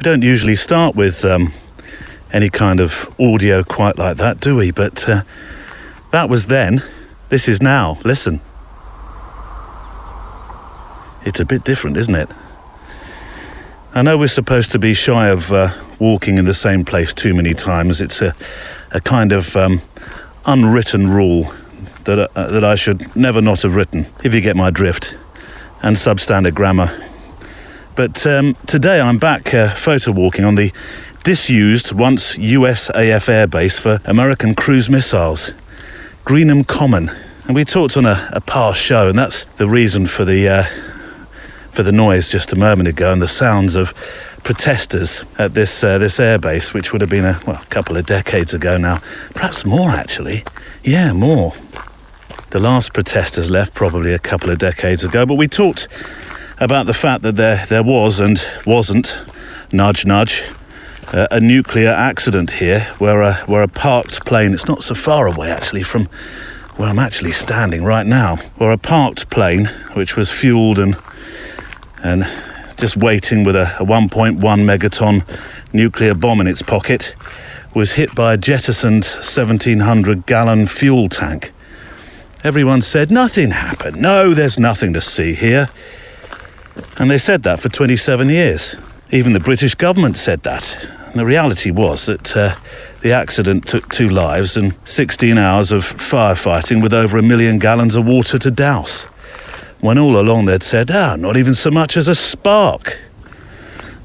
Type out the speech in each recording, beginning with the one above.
We don't usually start with any kind of audio quite like that, do we? But that was then. This is now. Listen. It's a bit different, isn't it? I know we're supposed to be shy of walking in the same place too many times. It's a kind of unwritten rule that I should never not have written, if you get my drift, and substandard grammar. But today I'm back photo walking on the disused, once USAF airbase for American cruise missiles, Greenham Common. And we talked on a past show, and that's the reason for the noise just a moment ago and the sounds of protesters at this airbase, which would have been a couple of decades ago now. Perhaps more, actually. Yeah, more. The last protesters left probably a couple of decades ago, but we talked about the fact that there was and wasn't, nudge nudge, a nuclear accident here where a parked plane, it's not so far away actually from where I'm actually standing right now, where a parked plane, which was fueled and just waiting with a 1.1 megaton nuclear bomb in its pocket, was hit by a jettisoned 1,700-gallon fuel tank. Everyone said, nothing happened. No, there's nothing to see here. And they said that for 27 years. Even the British government said that. And the reality was that the accident took 2 lives and 16 hours of firefighting with over 1 million gallons of water to douse. When all along they'd said, not even so much as a spark.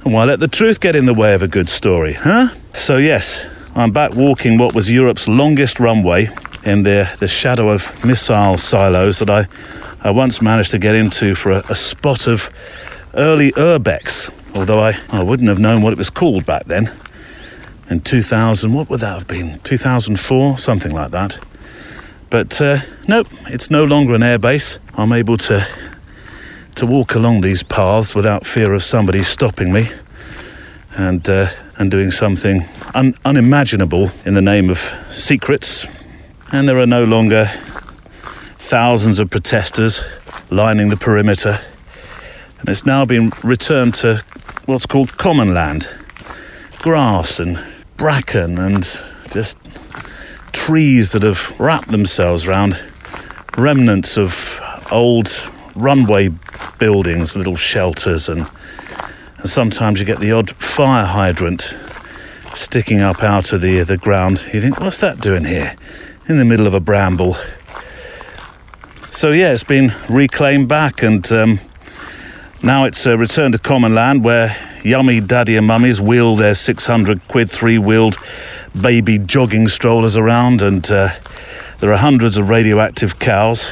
And why let the truth get in the way of a good story, huh? So yes, I'm back walking what was Europe's longest runway in the shadow of missile silos that I once managed to get into for a spot of early urbex, although I wouldn't have known what it was called back then. In 2000, what would that have been? 2004, something like that. But nope, it's no longer an airbase. I'm able to walk along these paths without fear of somebody stopping me and doing something unimaginable in the name of secrets. And there are no longer thousands of protesters lining the perimeter. And it's now been returned to what's called common land. Grass and bracken and just trees that have wrapped themselves around remnants of old runway buildings, little shelters, and sometimes you get the odd fire hydrant sticking up out of the ground. You think, what's that doing here in the middle of a bramble? So yeah, it's been reclaimed back, and now it's returned to common land where yummy daddy and mummies wheel their 600 quid three-wheeled baby jogging strollers around, and there are hundreds of radioactive cows.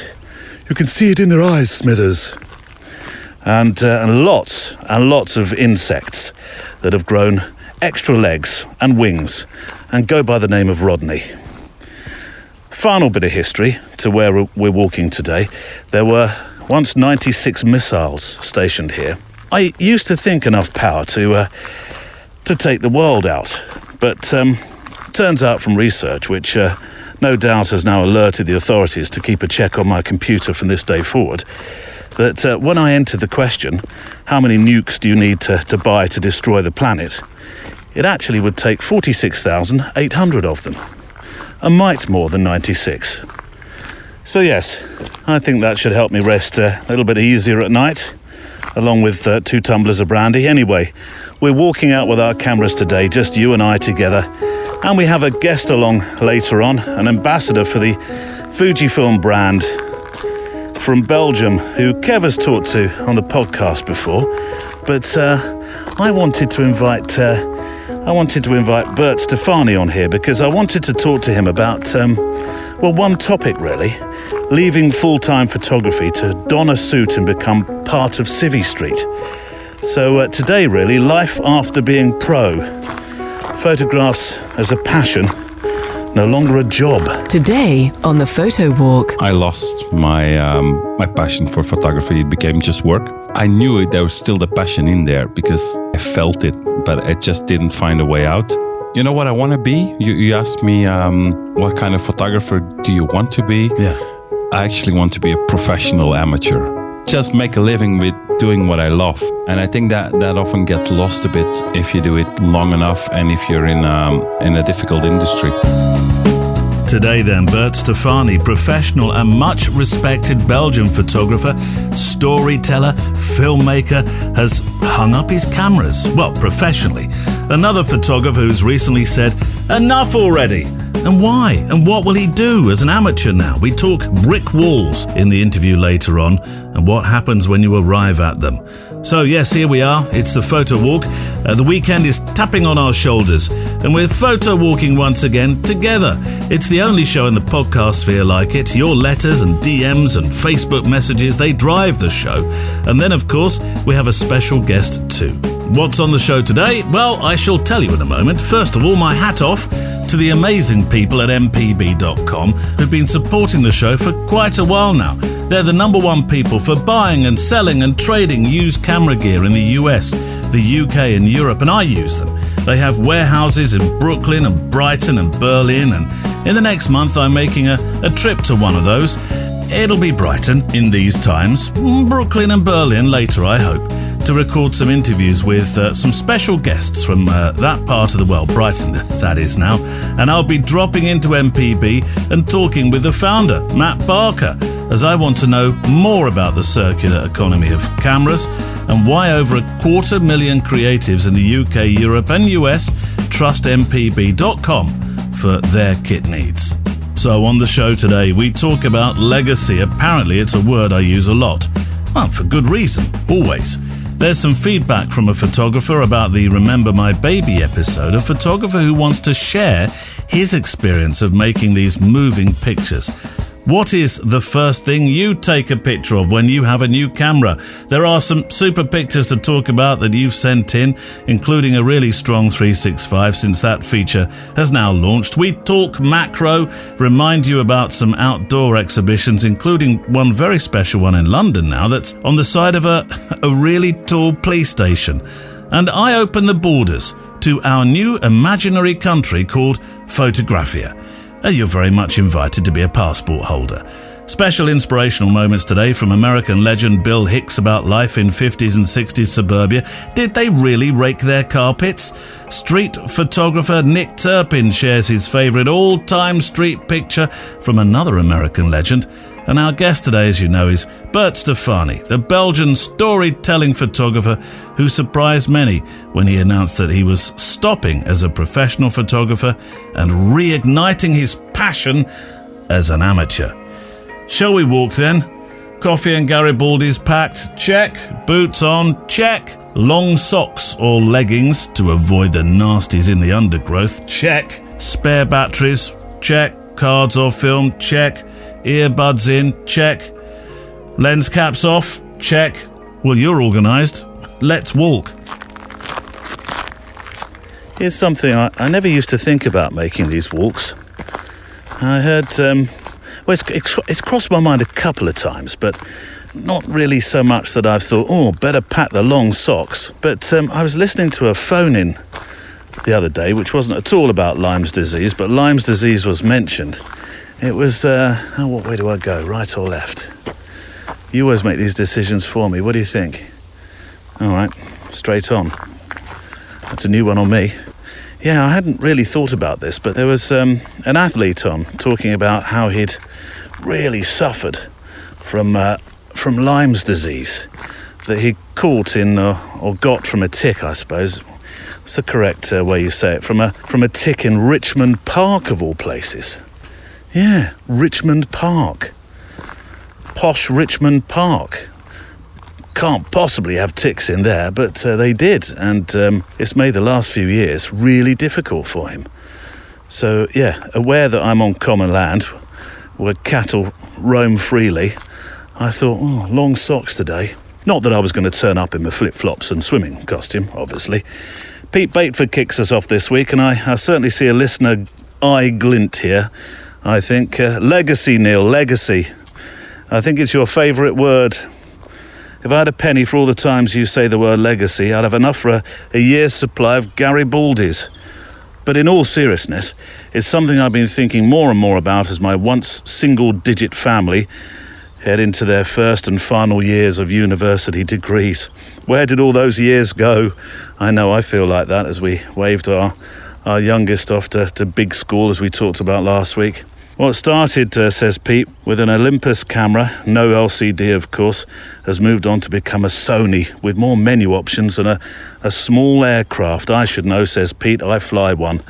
You can see it in their eyes, Smithers. And lots and lots of insects that have grown extra legs and wings and go by the name of Rodney. Final bit of history to where we're walking today. There were once 96 missiles stationed here. I used to think enough power to take the world out, but turns out from research, which no doubt has now alerted the authorities to keep a check on my computer from this day forward, that when I entered the question, how many nukes do you need to buy to destroy the planet, it actually would take 46,800 of them. A mite more than 96. So yes, I think that should help me rest a little bit easier at night, along with 2 tumblers of brandy. Anyway, we're walking out with our cameras today, just you and I together, and we have a guest along later on, an ambassador for the Fujifilm brand from Belgium, who Kev has talked to on the podcast before. But I wanted to invite Bert Stefani on here because I wanted to talk to him about one topic really: leaving full-time photography to don a suit and become part of Civvy Street. So today really, life after being pro. Photographs as a passion, no longer a job. Today on the Photowalk. I lost my passion for photography. It became just work. I knew there was still the passion in there because I felt it, but I just didn't find a way out. You know what I want to be? You asked me what kind of photographer do you want to be? Yeah. I actually want to be a professional amateur. just make a living with doing what I love. And I think that often gets lost a bit if you do it long enough and if you're in a difficult industry. Today then, Bert Stefani, professional and much respected Belgian photographer, storyteller, filmmaker, has hung up his cameras, well, professionally. Another photographer who's recently said, enough already. And why? And what will he do as an amateur now? We talk brick walls in the interview later on and what happens when you arrive at them. So yes, here we are. It's the Photo Walk. The weekend is tapping on our shoulders and we're photo walking once again together. It's the only show in the podcast sphere like it. Your letters and DMs and Facebook messages, they drive the show. And then, of course, we have a special guest too. What's on the show today? Well, I shall tell you in a moment. First of all, my hat off to the amazing people at mpb.com who've been supporting the show for quite a while now. They're the number one people for buying and selling and trading used camera gear in the US, the UK and Europe, and I use them. They have warehouses in Brooklyn and Brighton and Berlin, and in the next month I'm making a trip to one of those. It'll be Brighton in these times, Brooklyn and Berlin later, I hope, to record some interviews with some special guests from that part of the world, Brighton, that is now. And I'll be dropping into MPB and talking with the founder, Matt Barker, as I want to know more about the circular economy of cameras and why over 250,000 creatives in the UK, Europe and US trust MPB.com for their kit needs. So on the show today, we talk about legacy. Apparently it's a word I use a lot. Well, for good reason, always. There's some feedback from a photographer about the Remember My Baby episode, a photographer who wants to share his experience of making these moving pictures. What is the first thing you take a picture of when you have a new camera? There are some super pictures to talk about that you've sent in, including a really strong 365 since that feature has now launched. We talk macro, remind you about some outdoor exhibitions, including one very special one in London now that's on the side of a really tall police station. And I open the borders to our new imaginary country called Photographia. You're very much invited to be a passport holder. Special inspirational moments today from American legend Bill Hicks about life in 50s and 60s suburbia. Did they really rake their carpets? Street photographer Nick Turpin shares his favourite all-time street picture from another American legend. And our guest today, as you know, is Bert Stefani, the Belgian storytelling photographer who surprised many when he announced that he was stopping as a professional photographer and reigniting his passion as an amateur. Shall we walk then? Coffee and Garibaldi's packed? Check. Boots on? Check. Long socks or leggings to avoid the nasties in the undergrowth? Check. Spare batteries? Check. Cards or film? Check. Earbuds in? Check. Lens caps off? Check. Well, you're organised. Let's walk. Here's something I never used to think about making these walks. I heard, it's crossed my mind a couple of times, but not really so much that I've thought, better pack the long socks. But I was listening to a phone-in the other day, which wasn't at all about Lyme's disease, but Lyme's disease was mentioned. It was, what way do I go, right or left? You always make these decisions for me. What do you think? All right, straight on. That's a new one on me. Yeah, I hadn't really thought about this, but there was an athlete on talking about how he'd really suffered from Lyme's disease that he caught in or got from a tick, I suppose. What's the correct way you say it? From a tick in Richmond Park, of all places. Yeah, Richmond Park. Posh Richmond Park. Can't possibly have ticks in there, but they did, and it's made the last few years really difficult for him. So, yeah, aware that I'm on common land, where cattle roam freely, I thought, long socks today. Not that I was going to turn up in my flip-flops and swimming costume, obviously. Pete Bateford kicks us off this week, and I certainly see a listener eye glint here. I think, legacy, Neil, legacy. I think it's your favourite word. If I had a penny for all the times you say the word legacy, I'd have enough for a year's supply of Garibaldi's. But in all seriousness, it's something I've been thinking more and more about as my once single-digit family, head into their first and final years of university degrees. Where did all those years go? I know I feel like that as we waved our youngest off to big school, as we talked about last week. What started, says Pete, with an Olympus camera, no LCD of course, has moved on to become a Sony with more menu options and a small aircraft. I should know, says Pete, I fly one.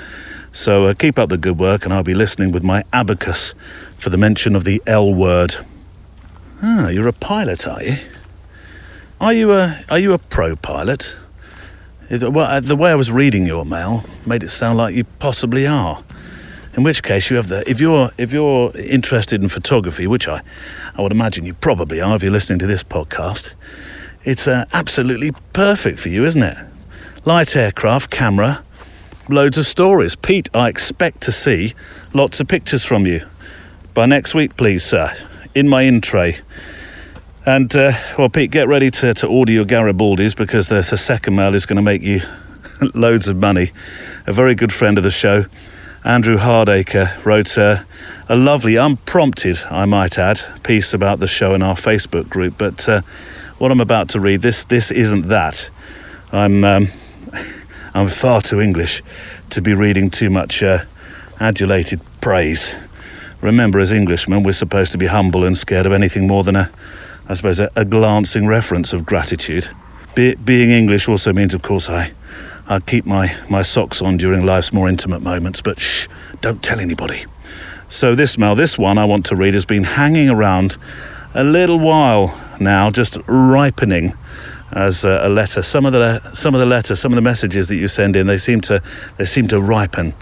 So keep up the good work and I'll be listening with my abacus for the mention of the L word. Ah, you're a pilot, are you? Are you a pro pilot? Well, the way I was reading your mail made it sound like you possibly are. In which case, you have if you're interested in photography, which I would imagine you probably are if you're listening to this podcast, it's absolutely perfect for you, isn't it? Light aircraft, camera, loads of stories. Pete, I expect to see lots of pictures from you by next week, please, sir. In my in tray. And, well, Pete, get ready to order your Garibaldis because the second mail is going to make you loads of money. A very good friend of the show, Andrew Hardacre, wrote a lovely, unprompted, I might add, piece about the show in our Facebook group. But what I'm about to read, this isn't that. I'm far too English to be reading too much adulated praise. Remember, as Englishmen, we're supposed to be humble and scared of anything more than a glancing reference of gratitude. Being English also means, of course, I keep my socks on during life's more intimate moments, but shh, don't tell anybody. So this one I want to read has been hanging around a little while now, just ripening as a letter. Some of the messages that you send in, they seem to ripen.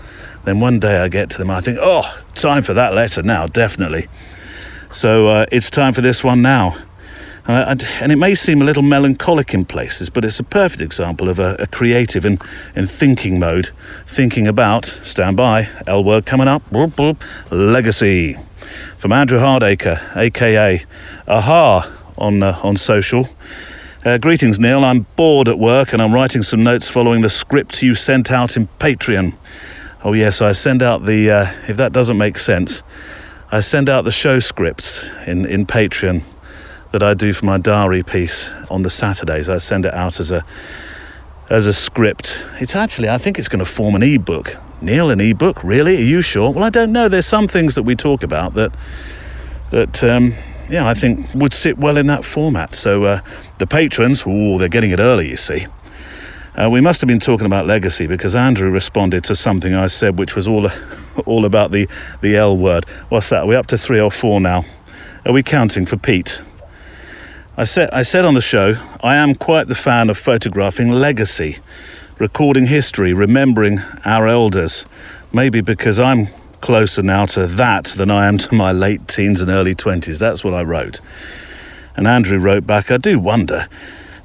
Then one day I get to them, I think, oh, time for that letter now, definitely. So it's time for this one now. And it may seem a little melancholic in places, but it's a perfect example of a creative and thinking mode. Thinking about, stand by, L word coming up, boop, boop, legacy. From Andrew Hardacre, a.k.a. Aha on social. Greetings, Neil. I'm bored at work and I'm writing some notes following the script you sent out in Patreon. Oh yes, I send out the, if that doesn't make sense, I send out the show scripts in Patreon that I do for my diary piece on the Saturdays. I send it out as a script. It's actually, I think it's going to form an ebook. Neil, an ebook? Really? Are you sure? Well, I don't know. There's some things that we talk about that I think would sit well in that format. So the patrons, they're getting it early, you see. We must have been talking about legacy because Andrew responded to something I said, which was all about the L word. What's that? Are we up to 3 or 4 now? Are we counting for Pete? I said on the show, I am quite the fan of photographing legacy, recording history, remembering our elders. Maybe because I'm closer now to that than I am to my late teens and early 20s. That's what I wrote. And Andrew wrote back, I do wonder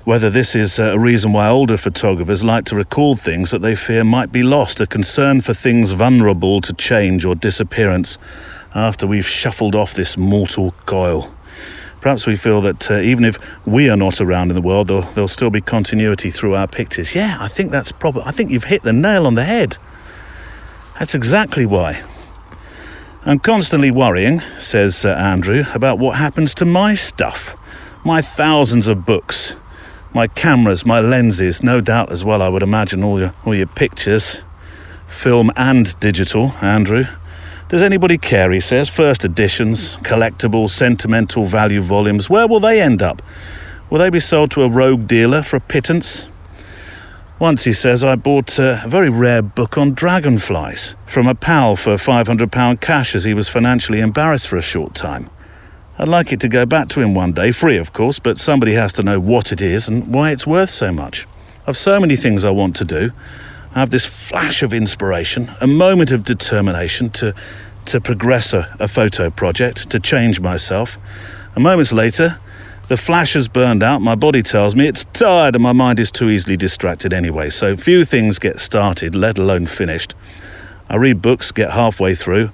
whether this is a reason why older photographers like to record things that they fear might be lost, a concern for things vulnerable to change or disappearance after we've shuffled off this mortal coil. Perhaps we feel that even if we are not around in the world, there'll still be continuity through our pictures. Yeah, I think that's probably. I think you've hit the nail on the head. That's exactly why. I'm constantly worrying, says Andrew, about what happens to my stuff, my thousands of books, my cameras, my lenses, no doubt as well, I would imagine, all your pictures, film and digital, Andrew. Does anybody care, he says? First editions, collectibles, sentimental value volumes, where will they end up? Will they be sold to a rogue dealer for a pittance? Once, he says, I bought a very rare book on dragonflies from a pal for £500 cash as he was financially embarrassed for a short time. I'd like it to go back to him one day, free of course, but somebody has to know what it is and why it's worth so much. I've so many things I want to do. I have this flash of inspiration, a moment of determination to progress a photo project, to change myself. A moment later, the flash has burned out, my body tells me it's tired and my mind is too easily distracted anyway, so few things get started, let alone finished. I read books, get halfway through,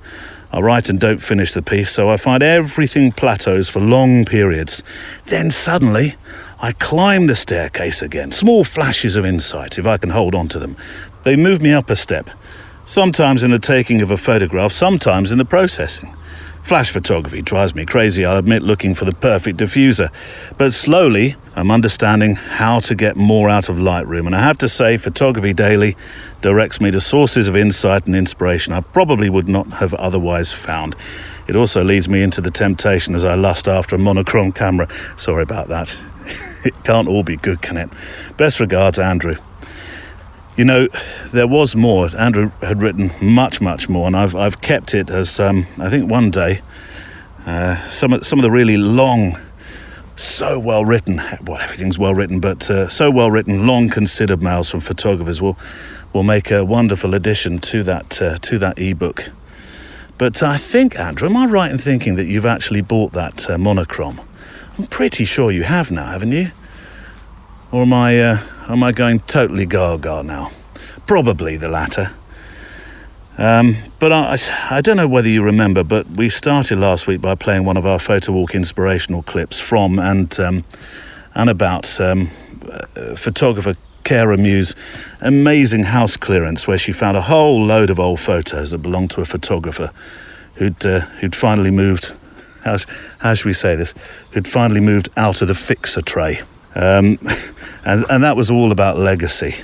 I write and don't finish the piece, so I find everything plateaus for long periods. Then suddenly, I climb the staircase again, small flashes of insight, if I can hold on to them. They move me up a step, sometimes in the taking of a photograph, sometimes in the processing. Flash photography drives me crazy, I'll admit, looking for the perfect diffuser. But slowly, I'm understanding how to get more out of Lightroom. And I have to say, Photography Daily directs me to sources of insight and inspiration I probably would not have otherwise found. It also leads me into the temptation as I lust after a monochrome camera. Sorry about that. It can't all be good, can it? Best regards, Andrew. You know, there was more. Andrew had written much, much more, and I've kept it as I think one day some of the really long, so well written. Well, everything's well written, but so well written, long considered mails from photographers will make a wonderful addition to that ebook. But I think, Andrew, am I right in thinking that you've actually bought that monochrome? I'm pretty sure you have now, haven't you? Or am I going totally gaga now? Probably the latter. But I don't know whether you remember, but we started last week by playing one of our Photowalk inspirational clips from and about photographer Cara Mew's amazing house clearance, where she found a whole load of old photos that belonged to a photographer who'd finally moved. How should we say this? Who'd finally moved out of the fixer tray. And that was all about legacy.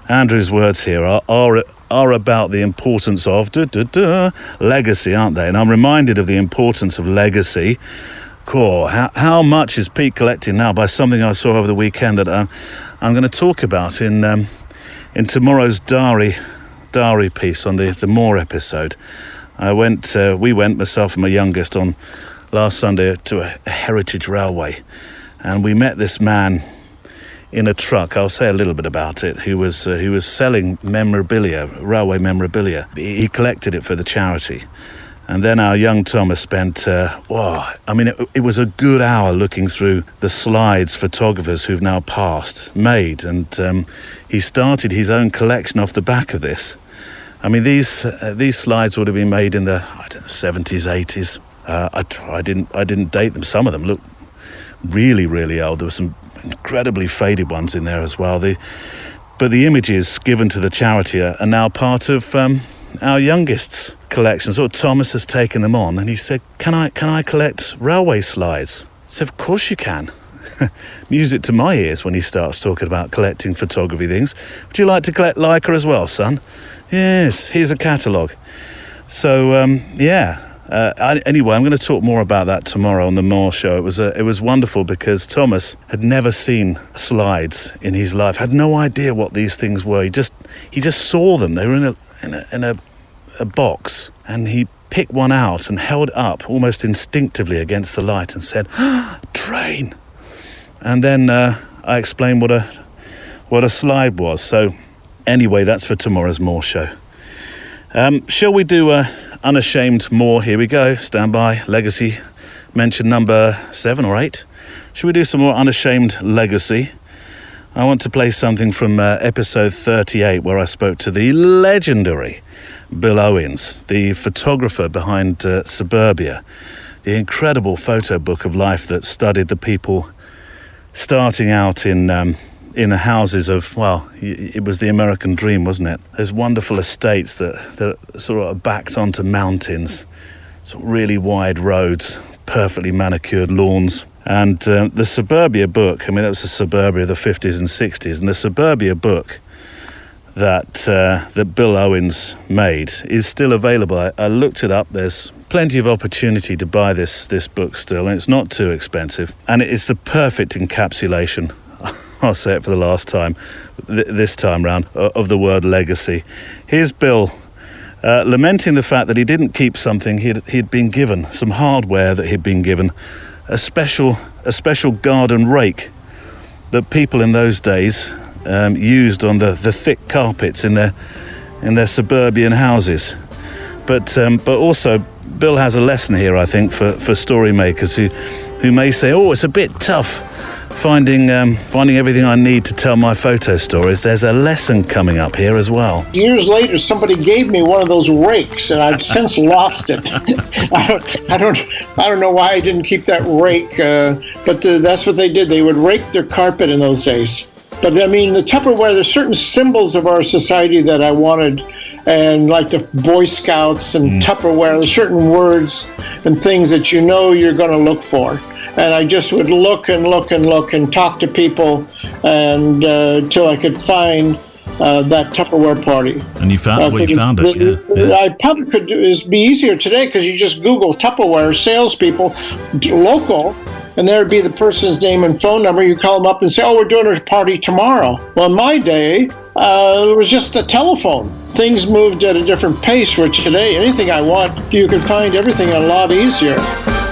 Andrew's words here are about the importance of legacy, aren't they? And I'm reminded of the importance of legacy. Cool. How much is Pete collecting now by something I saw over the weekend that I'm going to talk about in tomorrow's diary piece on the More episode. We went, myself and my youngest, on last Sunday to a heritage railway. And we met this man in a truck. I'll say a little bit about it. Who was selling memorabilia, railway memorabilia. He collected it for the charity. And then our young Thomas spent, it was a good hour looking through the slides photographers who've now made. And he started his own collection off the back of this. I mean, these slides would have been made in the 70s, 80s. I didn't date them. Some of them look really, really old. There were some incredibly faded ones in there as well. But the images given to the charity are now part of our youngest's collection. So Thomas has taken them on, and he said, "Can I collect railway slides?" I said, "Of course you can." Music to my ears when he starts talking about collecting photography things. "Would you like to collect Leica as well, son?" "Yes, here's a catalogue." So anyway, I'm going to talk more about that tomorrow on the More show. It was wonderful because Thomas had never seen slides in his life, had no idea what these things were. He just saw them. They were in a box, and he picked one out and held it up almost instinctively against the light and said, "Train." And then I explained what a slide was. So anyway, that's for tomorrow's More show. Shall we do Unashamed More? Here we go. Stand by. Legacy. Mention number 7 or 8. Should we do some more Unashamed Legacy? I want to play something from episode 38, where I spoke to the legendary Bill Owens, the photographer behind Suburbia, the incredible photo book of life that studied the people starting out in the houses of, well, it was the American dream, wasn't it? There's wonderful estates that sort of backed onto mountains, sort of really wide roads, perfectly manicured lawns. And the Suburbia book, I mean, that was the Suburbia of the 50s and 60s, and the Suburbia book that Bill Owens made is still available. I looked it up. There's plenty of opportunity to buy this book still, and it's not too expensive. And it's the perfect encapsulation, I'll say it for the last time, this time round, of the word legacy. Here's Bill lamenting the fact that he didn't keep something he'd been given, some hardware that he'd been given, a special garden rake that people in those days used on the thick carpets in their suburban houses. But also Bill has a lesson here, I think, for story makers who may say, "Oh, it's a bit tough finding everything I need to tell my photo stories." There's a lesson coming up here as well. Years later, somebody gave me one of those rakes, and I've since lost it. I don't know why I didn't keep that rake, but that's what they did. They would rake their carpet in those days. But I mean, the Tupperware, there's certain symbols of our society that I wanted and like the Boy Scouts and Tupperware, there's certain words and things that you know you're going to look for. And I just would look and look and look and talk to people and till I could find that Tupperware party. And you found you found it. Yeah. I probably could be easier today because you just Google Tupperware salespeople, local, and there would be the person's name and phone number. You call them up and say, "Oh, we're doing a party tomorrow." Well, in my day, it was just a telephone. Things moved at a different pace. Where today, anything I want, you can find everything a lot easier.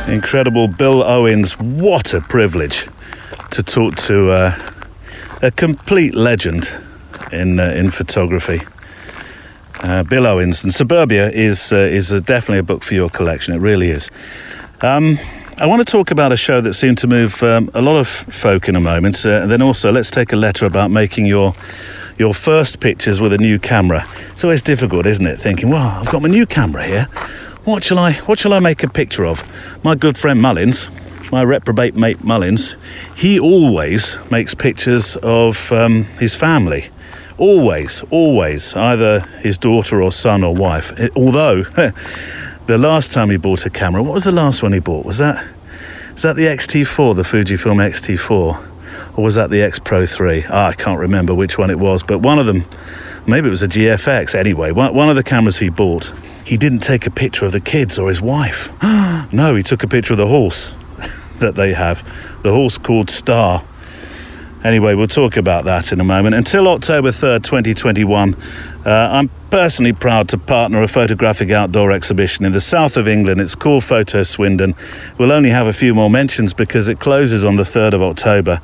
Incredible, Bill Owens. What a privilege to talk to a complete legend in photography. Bill Owens, and Suburbia is definitely a book for your collection. It really is. I want to talk about a show that seemed to move a lot of folk in a moment, and then also let's take a letter about making your first pictures with a new camera. It's always difficult, isn't it? Thinking, well, I've got my new camera here. What shall I make a picture of? My good friend Mullins, my reprobate mate Mullins, he always makes pictures of his family. Always, either his daughter or son or wife. Although, the last time he bought a camera, what was the last one he bought? Was that the X-T4, the Fujifilm X-T4? Or was that the X Pro 3? I can't remember which one it was, but one of them, maybe it was a GFX. Anyway, one of the cameras he bought, he didn't take a picture of the kids or his wife. No, he took a picture of the horse that they have. The horse called Star. Anyway, we'll talk about that in a moment. Until October 3rd, 2021, I'm personally proud to partner a photographic outdoor exhibition in the south of England. It's called Photo Swindon. We'll only have a few more mentions because it closes on the 3rd of October.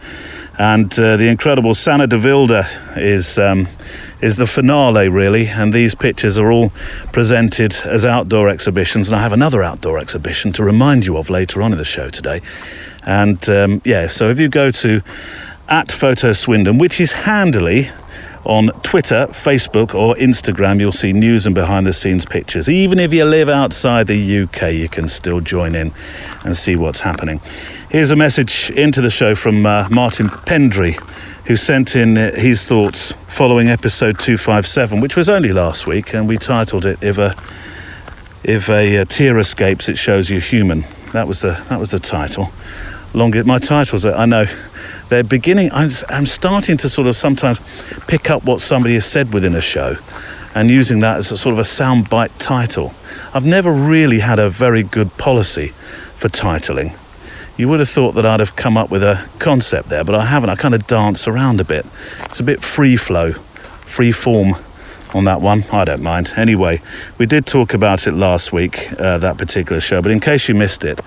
And the incredible Sanne de Wilde is the finale, really. And these pictures are all presented as outdoor exhibitions. And I have another outdoor exhibition to remind you of later on in the show today. And so if you go to @Photo Swindon, which is handily on Twitter, Facebook or Instagram, you'll see news and behind the scenes pictures. Even if you live outside the UK, you can still join in and see what's happening. Here's a message into the show from Martin Pendry, who sent in his thoughts following episode 257, which was only last week, and we titled it "If a tear escapes, it shows you're human." That was the title. My titles, I know, they're beginning. I'm starting to sort of sometimes pick up what somebody has said within a show and using that as a sort of a soundbite title. I've never really had a very good policy for titling. You would have thought that I'd have come up with a concept there, but I haven't. I kind of dance around a bit. It's a bit free form on that one. I don't mind. Anyway, we did talk about it last week, that particular show, but in case you missed it,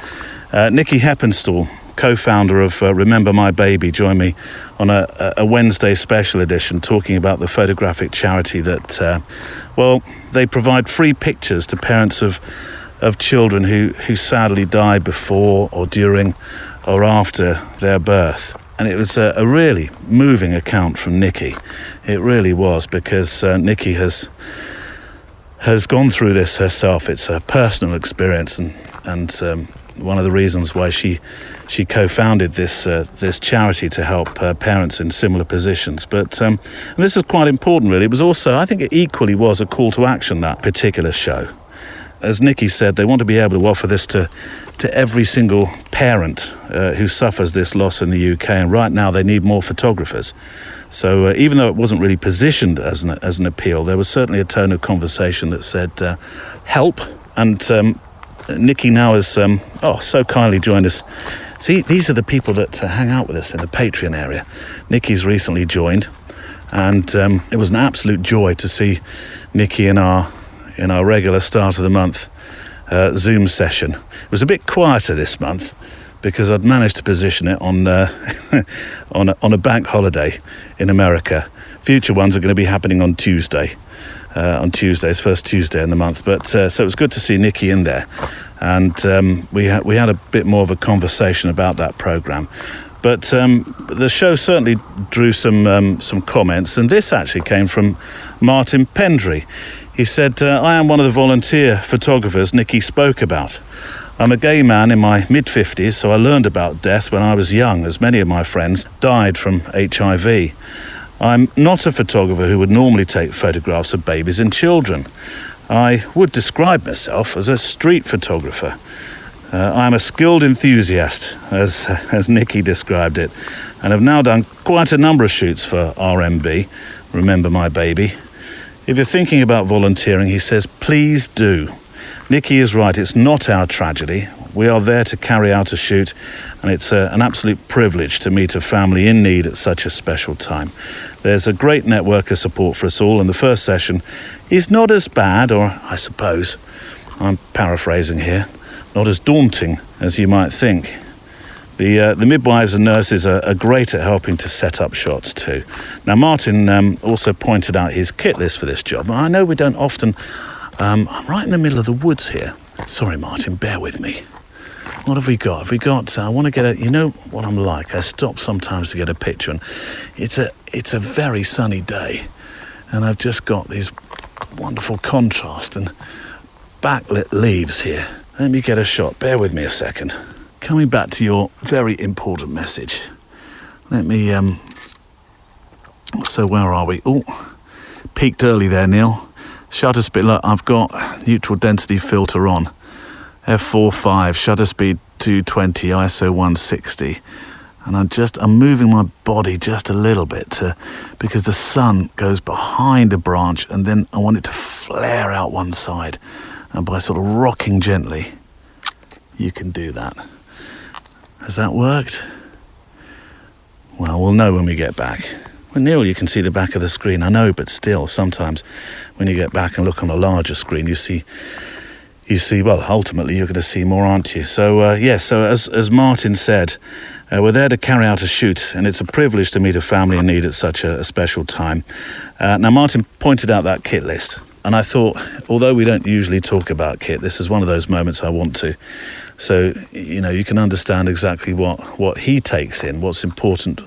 Nikki Heppenstall, co-founder of Remember My Baby, joined me on a Wednesday special edition talking about the photographic charity that, they provide free pictures to parents of children who sadly die before or during or after their birth. And it was a really moving account from Nikki. It really was, because Nikki has gone through this herself. It's a personal experience, and one of the reasons why she co-founded this charity to help parents in similar positions. But and this is quite important, really. It was also, I think it equally was a call to action, that particular show. As Nikki said, they want to be able to offer this to every single parent who suffers this loss in the UK, and right now they need more photographers. So even though it wasn't really positioned as an appeal, there was certainly a tone of conversation that said help. And Nikki now has so kindly joined us. See, these are the people that hang out with us in the Patreon area. Nikki's recently joined, and it was an absolute joy to see Nikki in our regular start of the month Zoom session. It was a bit quieter this month because I'd managed to position it on on a bank holiday in America. Future ones are going to be happening on Tuesday. On Tuesdays, first Tuesday in the month. But so it was good to see Nikki in there, and we had a bit more of a conversation about that program. But the show certainly drew some comments, and this actually came from Martin Pendry. He said, "I am one of the volunteer photographers Nikki spoke about. I'm a gay man in my mid-50s, so I learned about death when I was young, as many of my friends died from HIV. I'm not a photographer who would normally take photographs of babies and children. I would describe myself as a street photographer. I'm a skilled enthusiast, as Nikki described it, and have now done quite a number of shoots for RMB, Remember My Baby. If you're thinking about volunteering, he says, please do. Nikki is right, it's not our tragedy. We are there to carry out a shoot, and it's an absolute privilege to meet a family in need at such a special time. There's a great network of support for us all, and the first session is not as bad, or I suppose, I'm paraphrasing here, not as daunting as you might think. The midwives and nurses are great at helping to set up shots too. Now, Martin also pointed out his kit list for this job. I know we don't often... I'm right in the middle of the woods here. Sorry, Martin, bear with me. What have we got? I want to get a... You know what I'm like. I stop sometimes to get a picture, and it's a very sunny day, and I've just got these wonderful contrast and backlit leaves here. Let me get a shot. Bear with me a second. Coming back to your very important message. Let me... So where are we? Oh, peaked early there, Neil. Shutter speed, look, I've got neutral density filter on. f4.5, shutter speed 220, ISO 160. And I'm moving my body just a little bit because the sun goes behind a branch, and then I want it to flare out one side. And by sort of rocking gently, you can do that. Has that worked? Well, we'll know when we get back. Well, Neil, you can see the back of the screen. I know, but still, sometimes when you get back and look on a larger screen, you see, well, ultimately you're going to see more, aren't you? So, as Martin said, we're there to carry out a shoot, and it's a privilege to meet a family in need at such a special time. Now, Martin pointed out that kit list, and I thought, although we don't usually talk about kit, this is one of those moments I want to. So, you can understand exactly what he takes in, what's important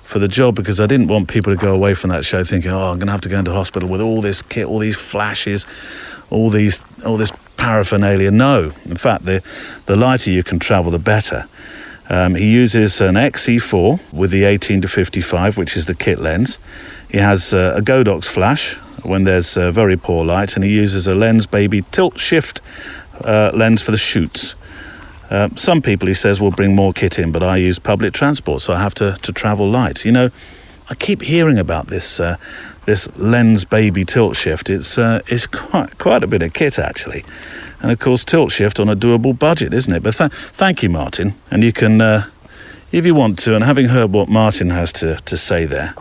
for the job, because I didn't want people to go away from that show thinking, I'm going to have to go into hospital with all this kit, all these flashes, all this paraphernalia. No, in fact, the lighter you can travel, the better. He uses an XE4 with the 18-55, which is the kit lens. He has a Godox flash when there's very poor light, and he uses a Lens Baby tilt shift lens for the shoots. Some people, he says, will bring more kit in, but I use public transport, so I have to travel light. I keep hearing about this Lens Baby tilt shift. It's quite a bit of kit, actually. And, of course, tilt shift on a doable budget, isn't it? But thank you, Martin. And you can, if you want to, and having heard what Martin has to say there,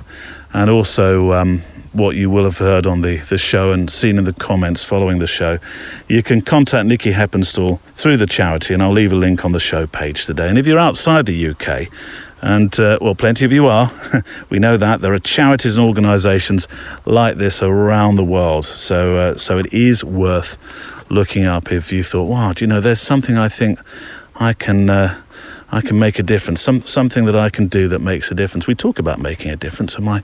and also what you will have heard on the show and seen in the comments following the show, you can contact Nikki Heppenstall through the charity, and I'll leave a link on the show page today. And if you're outside the UK, and plenty of you are, we know that, there are charities and organisations like this around the world, so it is worth looking up if you thought, wow, there's something I think I can make a difference, something that I can do that makes a difference. We talk about making a difference, and my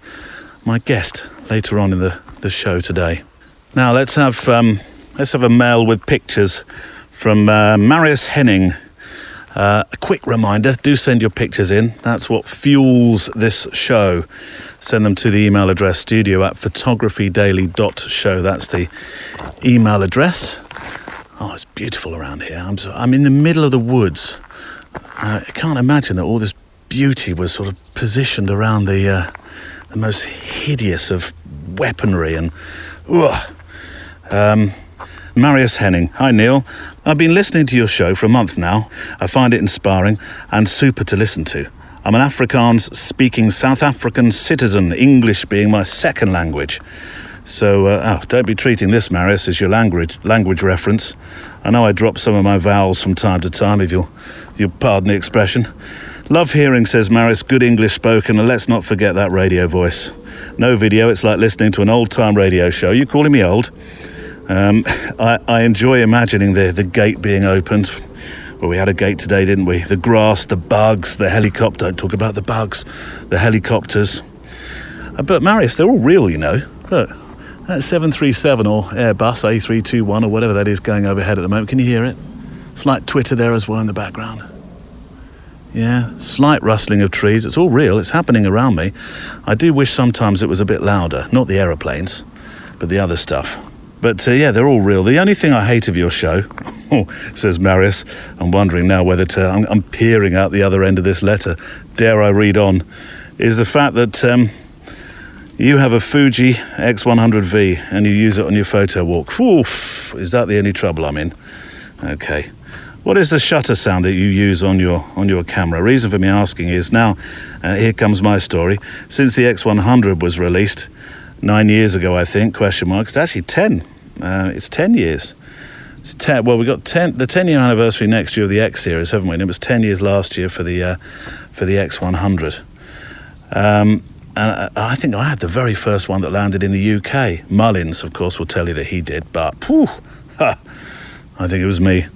guest later on in the show today. Now let's have a mail with pictures from Marius Henning. A quick reminder, do send your pictures in. That's what fuels this show. Send them to the email address studio@photographydaily.show. That's the email address. Oh, it's beautiful around here. I'm in the middle of the woods. I can't imagine that all this beauty was sort of positioned around the most hideous of weaponry and Marius Henning. Hi, Neil. I've been listening to your show for a month now. I find it inspiring and super to listen to. I'm an Afrikaans-speaking South African citizen, English being my second language. So, don't be treating this, Marius, as your language reference. I know I drop some of my vowels from time to time, if you'll pardon the expression. Love hearing, says Marius, good English spoken, and let's not forget that radio voice. No video, it's like listening to an old-time radio show. You calling me old? I enjoy imagining the gate being opened. Well, we had a gate today, didn't we? The grass, the bugs, the helicopter. Don't talk about the bugs. The helicopters. But Marius, they're all real, Look, that 737 or Airbus A321 or whatever that is going overhead at the moment. Can you hear it? It's like Twitter there as well in the background. Yeah, slight rustling of trees. It's all real. It's happening around me. I do wish sometimes it was a bit louder. Not the aeroplanes, but the other stuff. But yeah, they're all real. The only thing I hate of your show, says Marius, I'm wondering now whether to, I'm peering out the other end of this letter, dare I read on, is the fact that you have a Fuji X100V and you use it on your Photowalk. Oof, is that the only trouble I'm in? Okay. What is the shutter sound that you use on your camera? Reason for me asking is now, here comes my story. Since the X100 was released 9 years ago, I think, question mark, it's actually 10. It's 10 years. It's 10. Well, we got the 10-year anniversary next year of the X series, haven't we? And it was 10 years last year for the X100. And I think I had the very first one that landed in the UK. Mullins, of course, will tell you that he did, but I think it was me.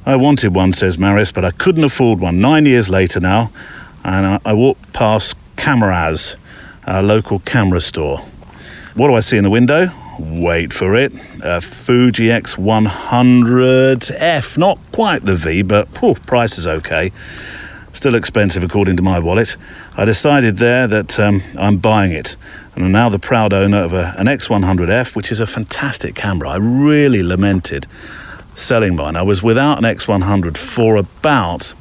I wanted one, says Marius, but I couldn't afford one. 9 years later now, and I walked past Cameras, our local camera store. What do I see in the window? Wait for it. A Fuji X100F. Not quite the V, but price is okay. Still expensive according to my wallet. I decided there that I'm buying it. And I'm now the proud owner of an X100F, which is a fantastic camera. I really lamented selling mine. I was without an X100 for about,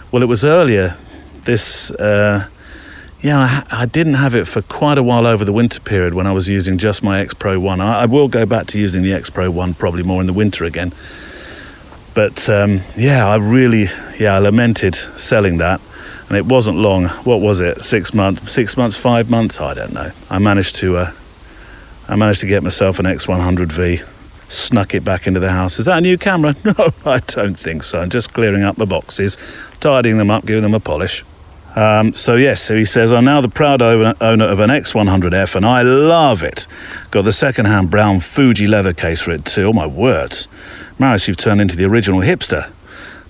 well, it was earlier this, I didn't have it for quite a while over the winter period when I was using just my X Pro 1. I will go back to using the X Pro 1 probably more in the winter again. But I lamented selling that. And it wasn't long. What was it? 6 months, 5 months? I don't know. I managed to get myself an X100V. Snuck it back into the house. Is that a new camera? No, I don't think so. I'm just clearing up the boxes, tidying them up, giving them a polish. So he says, I'm now the proud owner of an X100F and I love it. Got the second-hand brown Fuji leather case for it too. Oh my words. Marius, you've turned into the original hipster.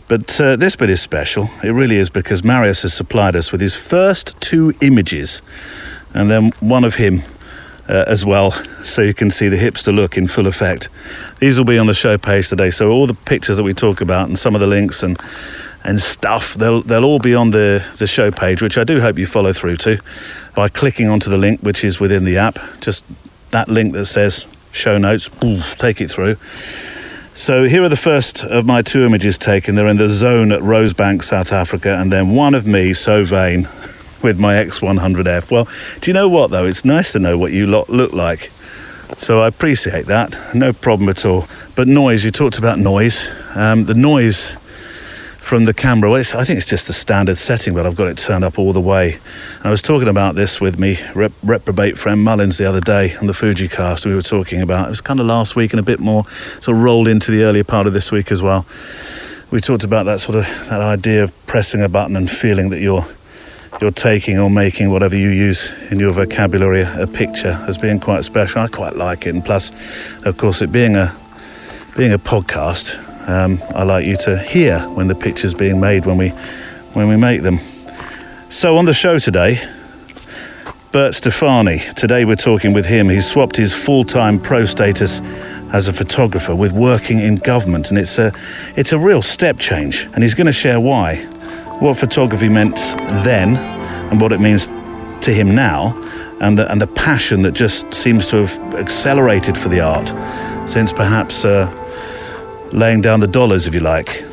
But this bit is special. It really is, because Marius has supplied us with his first 2 images and then one of him as well, so you can see the hipster look in full effect. These will be on the show page today, so all the pictures that we talk about and some of the links and stuff, they'll all be on the show page, which I do hope you follow through to by clicking onto the link which is within the app. Just that link that says show notes, take it through. So here are the first of my 2 images taken. They're in the zone at Rosebank, South Africa, and then one of me so vain with my X100F. Well, do you know what though? It's nice to know what you lot look like. So I appreciate that. No problem at all. But noise, you talked about noise. The noise from the camera, well, I think it's just the standard setting, but I've got it turned up all the way. And I was talking about this with me reprobate friend Mullins the other day on the Fuji cast. We were talking about, it was kind of last week and a bit more sort of rolled into the earlier part of this week as well. We talked about that idea of pressing a button and feeling that you're taking or making whatever you use in your vocabulary a picture as being quite special. I quite like it, and plus, of course, it being a podcast, I like you to hear when the picture's being made when we make them. So on the show today, Bert Stefani. Today we're talking with him. He's swapped his full-time pro status as a photographer with working in government, and it's a real step change. And he's going to share why. What photography meant then and what it means to him now, and the passion that just seems to have accelerated for the art since perhaps laying down the dollars, if you like.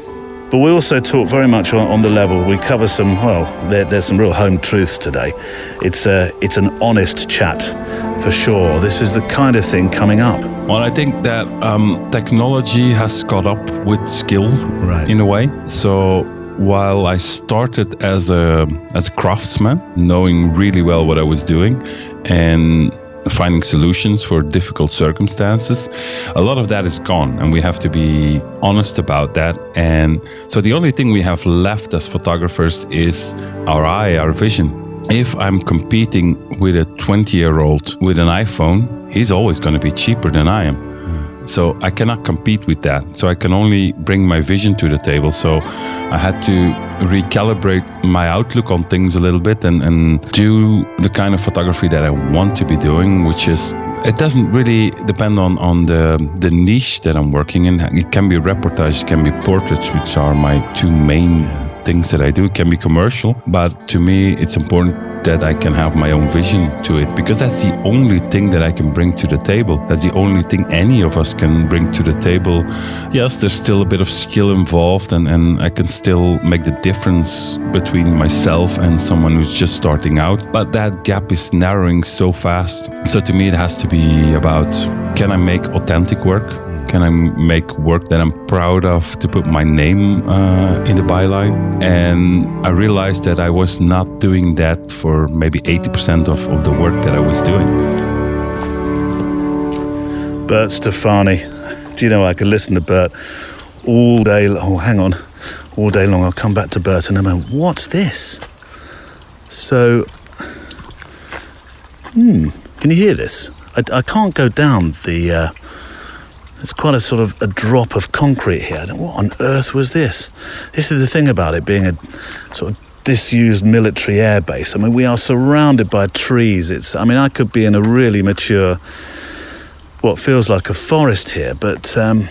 But we also talk very much on the level. We cover some, there's some real home truths today. It's an honest chat for sure. This is the kind of thing coming up. Well, I think that technology has caught up with skill, right, in a way. So while I started as a craftsman, knowing really well what I was doing and finding solutions for difficult circumstances, a lot of that is gone, and we have to be honest about that. And so the only thing we have left as photographers is our eye, our vision. If I'm competing with a 20-year-old with an iPhone, he's always going to be cheaper than I am. So I cannot compete with that. So I can only bring my vision to the table. So I had to recalibrate my outlook on things a little bit and do the kind of photography that I want to be doing, which is, it doesn't really depend on the niche that I'm working in. It can be reportage, it can be portraits, which are my 2 main things that I do can be commercial, but to me it's important that I can have my own vision to it, because that's the only thing that I can bring to the table. That's the only thing any of us can bring to the table. Yes, there's still a bit of skill involved, and I can still make the difference between myself and someone who's just starting out, but that gap is narrowing so fast. So to me it has to be about, can I make authentic work? Can I make work that I'm proud of to put my name in the byline? And I realized that I was not doing that for maybe 80% of the work that I was doing. Bert Stefani. Do you know, I could listen to Bert all day. Oh, hang on. All day long. I'll come back to Bert in a moment. What's this? So, can you hear this? I can't go down the... It's quite a sort of a drop of concrete here. What on earth was this? This is the thing about it being a sort of disused military air base. I mean, we are surrounded by trees. I could be in a really mature, what feels like a forest here, but then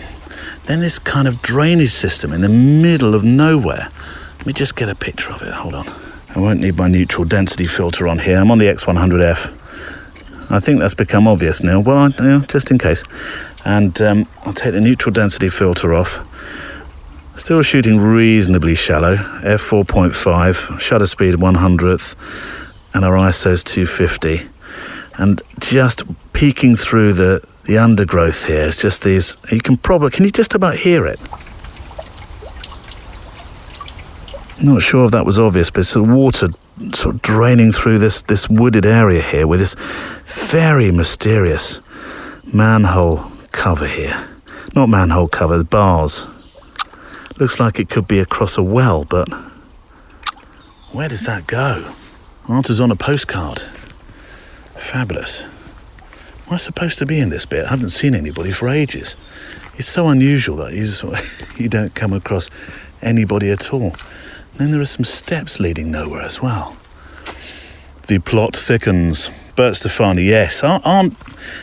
this kind of drainage system in the middle of nowhere. Let me just get a picture of it. Hold on. I won't need my neutral density filter on here. I'm on the X100F. I think that's become obvious, Neil. Well, just in case. And I'll take the neutral density filter off. Still shooting reasonably shallow, f4.5, shutter speed 100th, and our ISO's 250. And just peeking through the undergrowth here is just these, can you just about hear it? Not sure if that was obvious, but it's water sort of draining through this wooded area here with this very mysterious manhole cover here. Not manhole cover, the bars. Looks like it could be across a well, but where does that go? Answers on a postcard. Fabulous. Am I supposed to be in this bit? I haven't seen anybody for ages. It's so unusual that you don't come across anybody at all. Then there are some steps leading nowhere as well. The plot thickens. Bert Stefani, yes. Aren't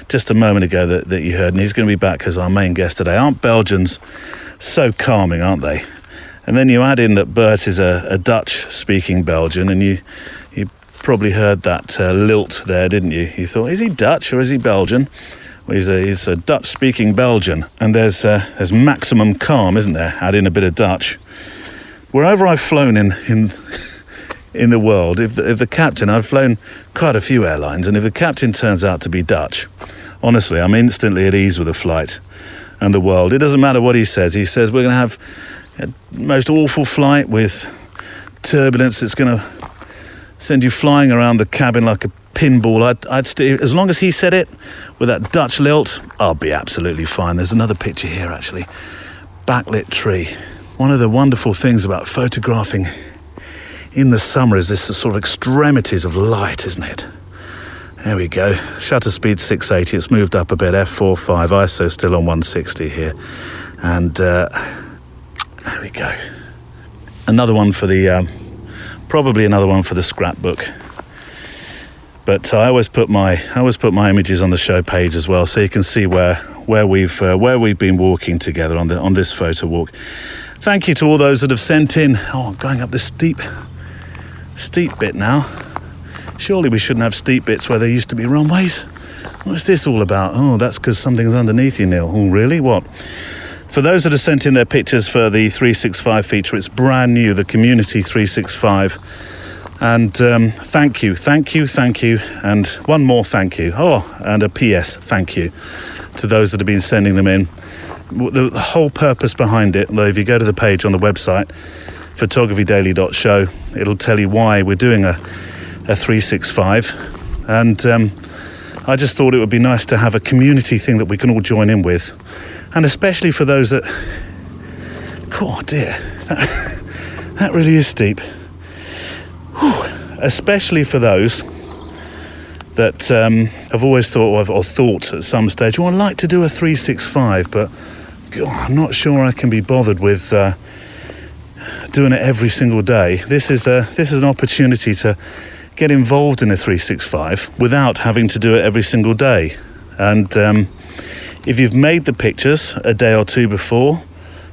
just a moment ago that you heard, and he's going to be back as our main guest today. Aren't Belgians so calming, aren't they? And then you add in that Bert is a Dutch-speaking Belgian, and you probably heard that lilt there, didn't you? You thought, is he Dutch or is he Belgian? Well, he's a Dutch-speaking Belgian, and there's maximum calm, isn't there? Add in a bit of Dutch. Wherever I've flown in the world, if the captain, I've flown quite a few airlines, and if the captain turns out to be Dutch, honestly, I'm instantly at ease with the flight and the world. It doesn't matter what he says. He says we're going to have a most awful flight with turbulence that's going to send you flying around the cabin like a pinball. As long as he said it with that Dutch lilt, I'll be absolutely fine. There's another picture here, actually. Backlit tree. One of the wonderful things about photographing in the summer is this sort of extremities of light, isn't it? There we go. Shutter speed 680. It's moved up a bit. f4.5. ISO still on 160 here. And there we go. Another one for the... probably another one for the scrapbook. But I always put my images on the show page as well, so you can see where we've been walking together on this photo walk. Thank you to all those that have sent in. Oh, I'm going up this steep bit now. Surely we shouldn't have steep bits where there used to be runways. What's this all about? Oh, that's because something's underneath you, Neil. Oh, really? What? For those that have sent in their pictures for the 365 feature, it's brand new, the Community 365. And thank you. And one more thank you. Oh, and a PS thank you to those that have been sending them in. The whole purpose behind it, though, if you go to the page on the website, photographydaily.show, it'll tell you why we're doing a 365. And I just thought it would be nice to have a community thing that we can all join in with. And especially for those that... Oh, dear. That really is steep. Whew. Especially for those that have always thought or thought at some stage, I'd like to do a 365, but God, I'm not sure I can be bothered with doing it every single day. This is an opportunity to get involved in a 365 without having to do it every single day. And if you've made the pictures a day or two before,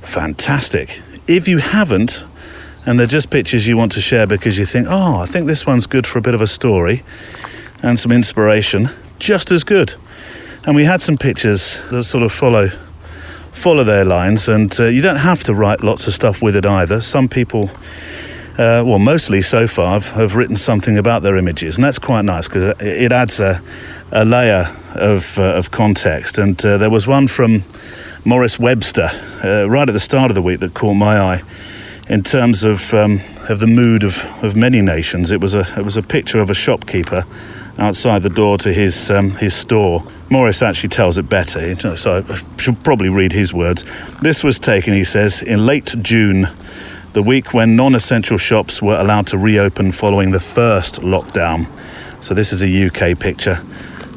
fantastic. If you haven't, And they're just pictures you want to share because you think, oh, I think this one's good for a bit of a story and some inspiration, just as good. And we had some pictures that sort of follow their lines, and you don't have to write lots of stuff with it either. Some people, mostly so far, have written something about their images, and that's quite nice because it adds a layer of context. And there was one from Morris Webster right at the start of the week that caught my eye in terms of the mood of many nations. It was a picture of a shopkeeper outside the door to his store. Morris actually tells it better, so I should probably read his words. This was taken, he says, in late June, the week when non-essential shops were allowed to reopen following the first lockdown. So this is a UK picture.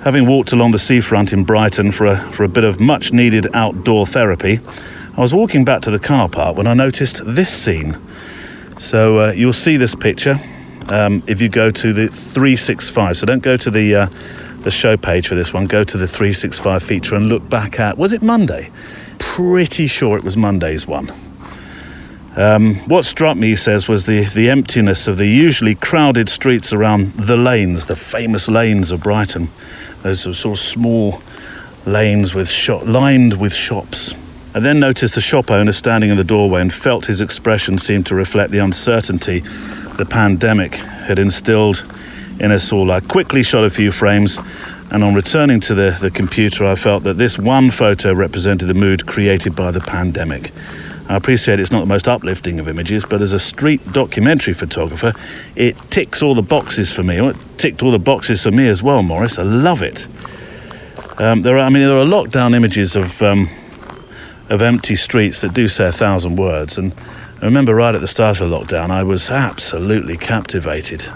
Having walked along the seafront in Brighton for a bit of much-needed outdoor therapy, I was walking back to the car park when I noticed this scene. So you'll see this picture if you go to the 365. So don't go to the show page for this one. Go to the 365 feature and look back at, was it Monday? Pretty sure it was Monday's one. What struck me, he says, was the emptiness of the usually crowded streets around the lanes, the famous lanes of Brighton. Those sort of small lanes lined with shops. I then noticed a shop owner standing in the doorway and felt his expression seemed to reflect the uncertainty the pandemic had instilled in us all. I quickly shot a few frames, and on returning to the computer, I felt that this one photo represented the mood created by the pandemic. I appreciate it's not the most uplifting of images, but as a street documentary photographer, it ticks all the boxes for me. Well, it ticked all the boxes for me as well, Morris. I love it. There are lockdown images of empty streets that do say 1,000 words, and I remember right at the start of lockdown, I was absolutely captivated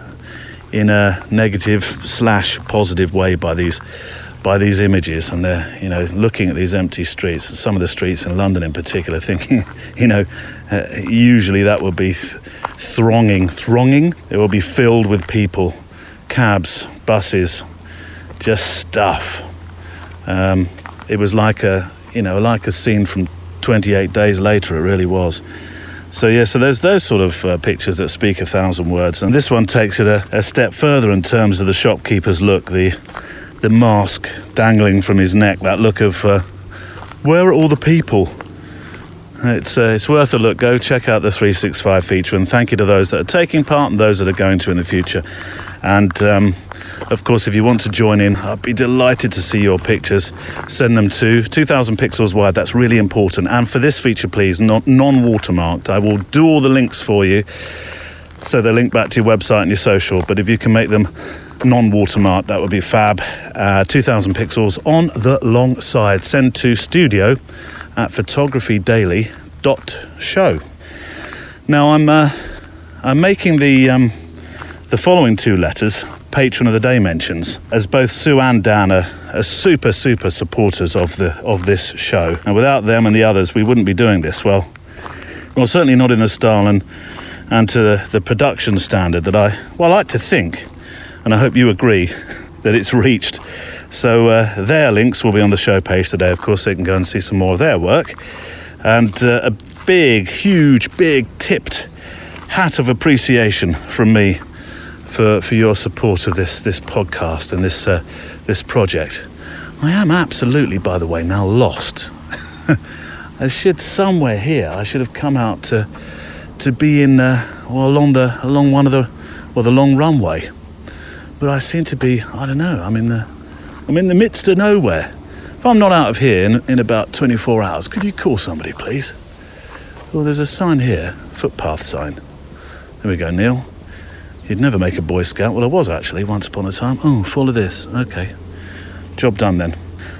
in a negative/positive way by these images, and they're looking at these empty streets, some of the streets in London in particular, thinking usually that would be thronging, it will be filled with people, cabs, buses, just stuff. It was like a scene from 28 Days Later. It really was. So there's those sort of pictures that speak 1,000 words, and this one takes it a step further in terms of the shopkeeper's look, the mask dangling from his neck, that look of where are all the people? It's worth a look. Go check out the 365 feature, and thank you to those that are taking part and those that are going to in the future. And of course, if you want to join in, I'd be delighted to see your pictures. Send them to 2,000 pixels wide. That's really important. And for this feature, please, non-watermarked. I will do all the links for you, so they link back to your website and your social. But if you can make them non-watermarked, that would be fab. 2,000 pixels on the long side. Send to studio@photographydaily.show. Now I'm making the following two letters Patron of the Day mentions, as both Sue and Dan are super supporters of this show, and without them and the others we wouldn't be doing this. Well, certainly not in the style and to the production standard that I like to think, and I hope you agree, that it's reached. So their links will be on the show page today, of course, so you can go and see some more of their work. And a huge tipped hat of appreciation from me for your support of this podcast and this project. I am absolutely, by the way, now lost. I should somewhere here. I should have come out to be in along one of the long runway. But I seem to be, I don't know, I'm in the midst of nowhere. If I'm not out of here in about 24 hours, could you call somebody, please? Well, there's a sign here, footpath sign. There we go, Neil. You'd never make a Boy Scout. Well, I was actually once upon a time. Oh, follow this. Okay. Job done then.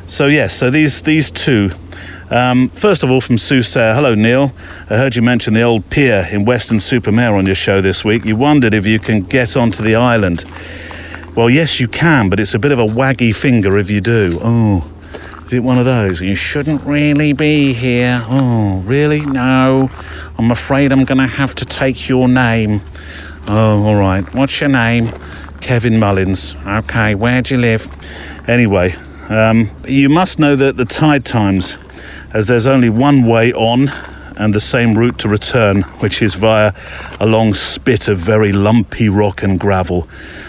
So these two. First of all, from Sue Sayre. Hello, Neil. I heard you mention the old pier in Weston-super-Mare on your show this week. You wondered if you can get onto the island. Well, yes, you can, but it's a bit of a waggy finger if you do. Oh, is it one of those? You shouldn't really be here. Oh, really? No. I'm afraid I'm going to have to take your name. Oh, all right. What's your name? Kevin Mullins. Okay, where do you live? Anyway, you must know that the tide times, as there's only one way on and the same route to return, which is via a long spit of very lumpy rock and gravel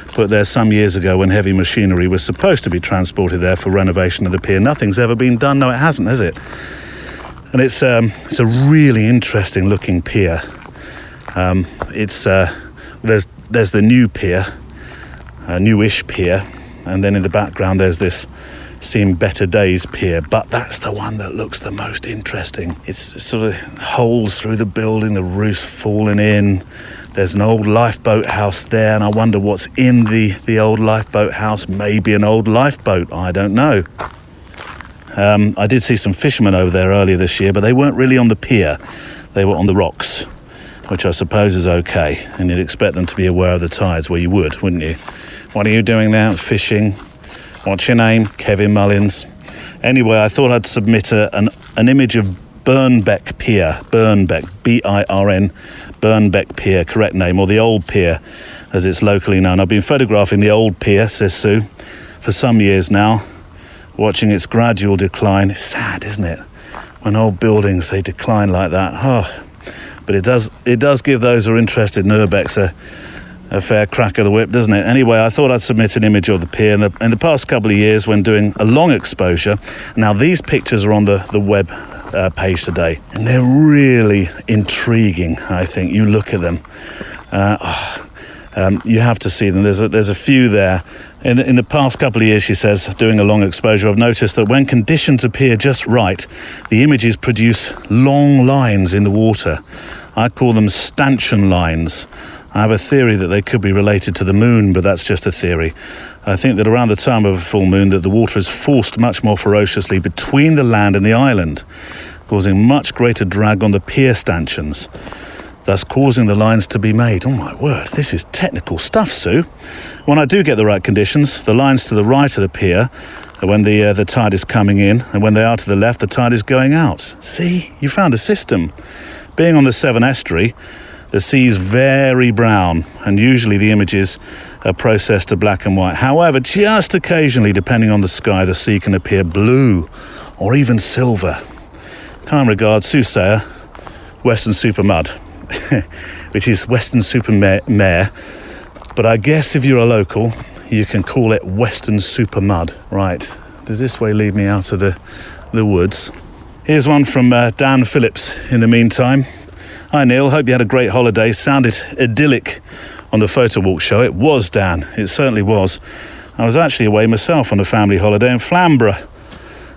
put there some years ago when heavy machinery was supposed to be transported there for renovation of the pier. Nothing's ever been done. No, it hasn't, has it? And it's a really interesting looking pier. There's the new pier, newish pier, and then in the background there's this Seen Better Days pier, but that's the one that looks the most interesting. It's sort of holes through the building, the roof's falling in. There's an old lifeboat house there, and I wonder what's in the old lifeboat house. Maybe an old lifeboat, I don't know. I did see some fishermen over there earlier this year, but they weren't really on the pier. They were on the rocks, which I suppose is okay, and you'd expect them to be aware of the tides. Well, you would, wouldn't you? What are you doing there? Fishing? What's your name? Kevin Mullins. Anyway, I thought I'd submit an image of Burnbeck Pier. Burnbeck, B-I-R-N, Burnbeck Pier, correct name, or the old pier, as it's locally known. I've been photographing the old pier, says Sue, for some years now, watching its gradual decline. It's sad, isn't it? When old buildings, they decline like that. Oh, but it does give those who are interested in Urbex's a fair crack of the whip, doesn't it? Anyway, I thought I'd submit an image of the pier. In the past couple of years, when doing a long exposure, now these pictures are on the web page today, and they're really intriguing, I think. You look at them. You have to see them. There's a few there. In the past couple of years, she says, doing a long exposure, I've noticed that when conditions appear just right, the images produce long lines in the water. I call them stanchion lines. I have a theory that they could be related to the moon, but that's just a theory. I think that around the time of a full moon that the water is forced much more ferociously between the land and the island, causing much greater drag on the pier stanchions, thus causing the lines to be made. Oh my word, this is technical stuff, Sue. When I do get the right conditions, the lines to the right of the pier are when the tide is coming in, and when they are to the left, the tide is going out. See, you found a system. Being on the Severn Estuary, the sea's very brown, and usually the images are processed to black and white. However, just occasionally, depending on the sky, the sea can appear blue or even silver. Kind regards, Soothsayer, Western Super Mud, which is Western Super Mare. But I guess if you're a local, you can call it Western Super Mud. Right, does this way lead me out of the woods? Here's one from Dan Phillips in the meantime. Hi Neil, hope you had a great holiday. Sounded idyllic on the Photowalk show. It was, Dan, it certainly was. I was actually away myself on a family holiday in Flamborough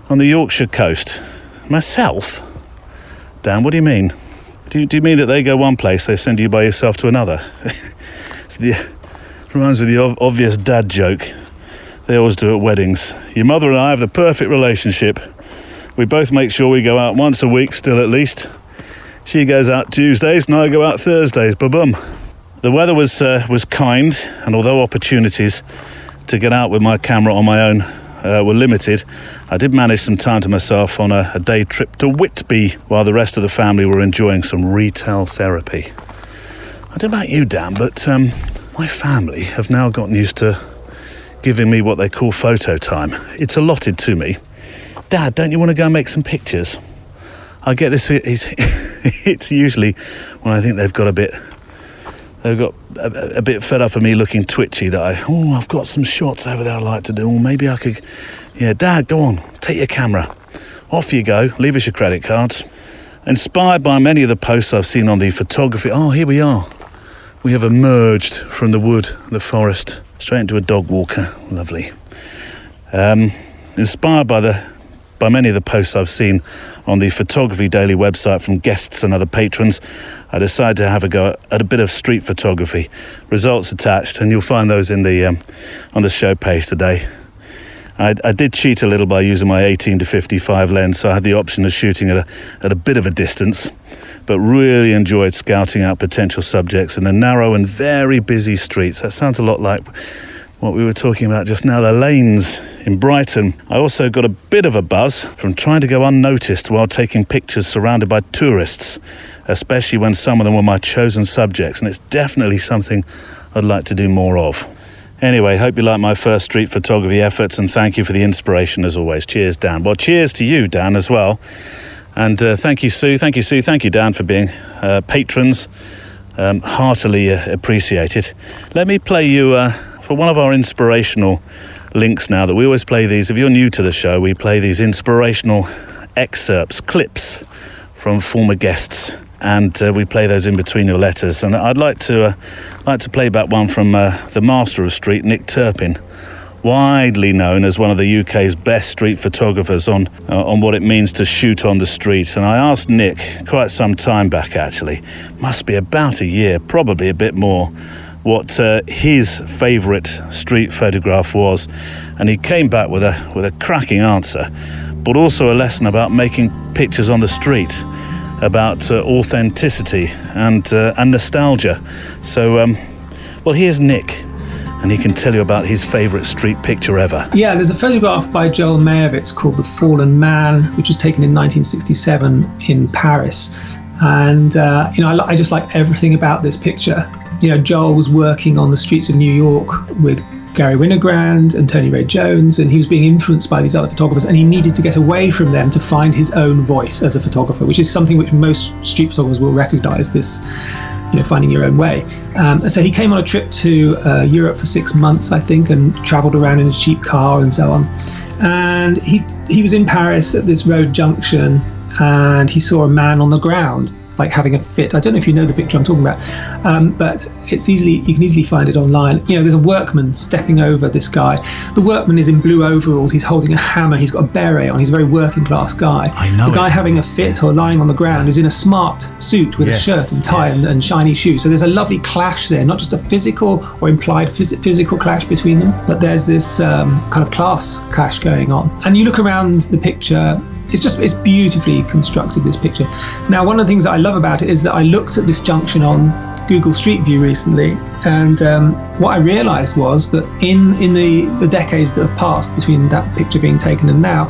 on the Yorkshire coast. Myself? Dan, what do you mean? Do you mean that they go one place, they send you by yourself to another? Reminds me of the obvious dad joke they always do at weddings. Your mother and I have the perfect relationship. We both make sure we go out once a week, still at least. She goes out Tuesdays and I go out Thursdays. Ba-bum. The weather was kind, and although opportunities to get out with my camera on my own were limited, I did manage some time to myself on a day trip to Whitby while the rest of the family were enjoying some retail therapy. I don't know about you, Dan, but my family have now gotten used to giving me what they call photo time. It's allotted to me. Dad, don't you want to go and make some pictures? I get this, it's usually when I think they've got a bit fed up of me looking twitchy that I've got some shots over there I'd like to do, or maybe I could, Dad, go on, take your camera. Off you go, leave us your credit cards. Inspired by many of the posts I've seen on the photography, here we are. We have emerged from the wood, the forest, straight into a dog walker, lovely. Inspired by many of the posts I've seen on the Photography Daily website from guests and other patrons, I decided to have a go at a bit of street photography. Results attached, and you'll find those in on the show page today. I did cheat a little by using my 18 to 55 lens, so I had the option of shooting at a bit of a distance, but really enjoyed scouting out potential subjects in the narrow and very busy streets. That sounds a lot like what we were talking about just now, the lanes in Brighton. I also got a bit of a buzz from trying to go unnoticed while taking pictures surrounded by tourists, especially when some of them were my chosen subjects, and it's definitely something I'd like to do more of. Anyway, hope you like my first street photography efforts, and thank you for the inspiration as always. Cheers, Dan. Well, cheers to you, Dan, as well. And thank you, Sue. Thank you, Sue. Thank you, Dan, for being patrons. Heartily appreciated. Let me play you for one of our inspirational links now that we always play these. If you're new to the show, we play these inspirational excerpts, clips from former guests, and we play those in between your letters. And I'd like to play back one from the master of street, Nick Turpin, widely known as one of the UK's best street photographers on what it means to shoot on the street. And I asked Nick quite some time back, actually, must be about a year, probably a bit more, what his favourite street photograph was, and he came back with a cracking answer, but also a lesson about making pictures on the street, about authenticity and nostalgia. So, well, here's Nick, and he can tell you about his favourite street picture ever. Yeah, there's a photograph by Joel Meyerowitz called The Fallen Man, which was taken in 1967 in Paris. And, I just like everything about this picture. Joel was working on the streets of New York with Gary Winogrand and Tony Ray Jones, and he was being influenced by these other photographers, and he needed to get away from them to find his own voice as a photographer, which is something which most street photographers will recognize, this finding your own way. So he came on a trip to Europe for 6 months, I think, and traveled around in a cheap car and so on. And he was in Paris at this road junction, and he saw a man on the ground, like having a fit. I don't know if you know the picture I'm talking about, but you can easily find it online. There's a workman stepping over this guy. The workman is in blue overalls. He's holding a hammer. He's got a beret on. He's a very working class guy. I know. The guy having a fit or lying on the ground is in a smart suit with a shirt and tie and shiny shoes. So there's a lovely clash there, not just a physical or implied physical clash between them, but there's this kind of class clash going on. And you look around the picture, it's beautifully constructed, this picture. Now, one of the things that I love about it is that I looked at this junction on Google Street View recently, and what I realized was that in the decades that have passed between that picture being taken and now,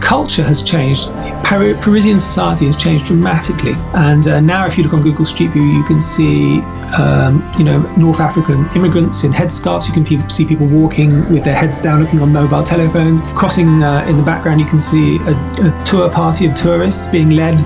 culture has changed. Parisian society has changed dramatically, and now if you look on Google Street View, you can see North African immigrants in headscarves. You can see people walking with their heads down, looking on mobile telephones. Crossing in the background, you can see a tour party of tourists being led,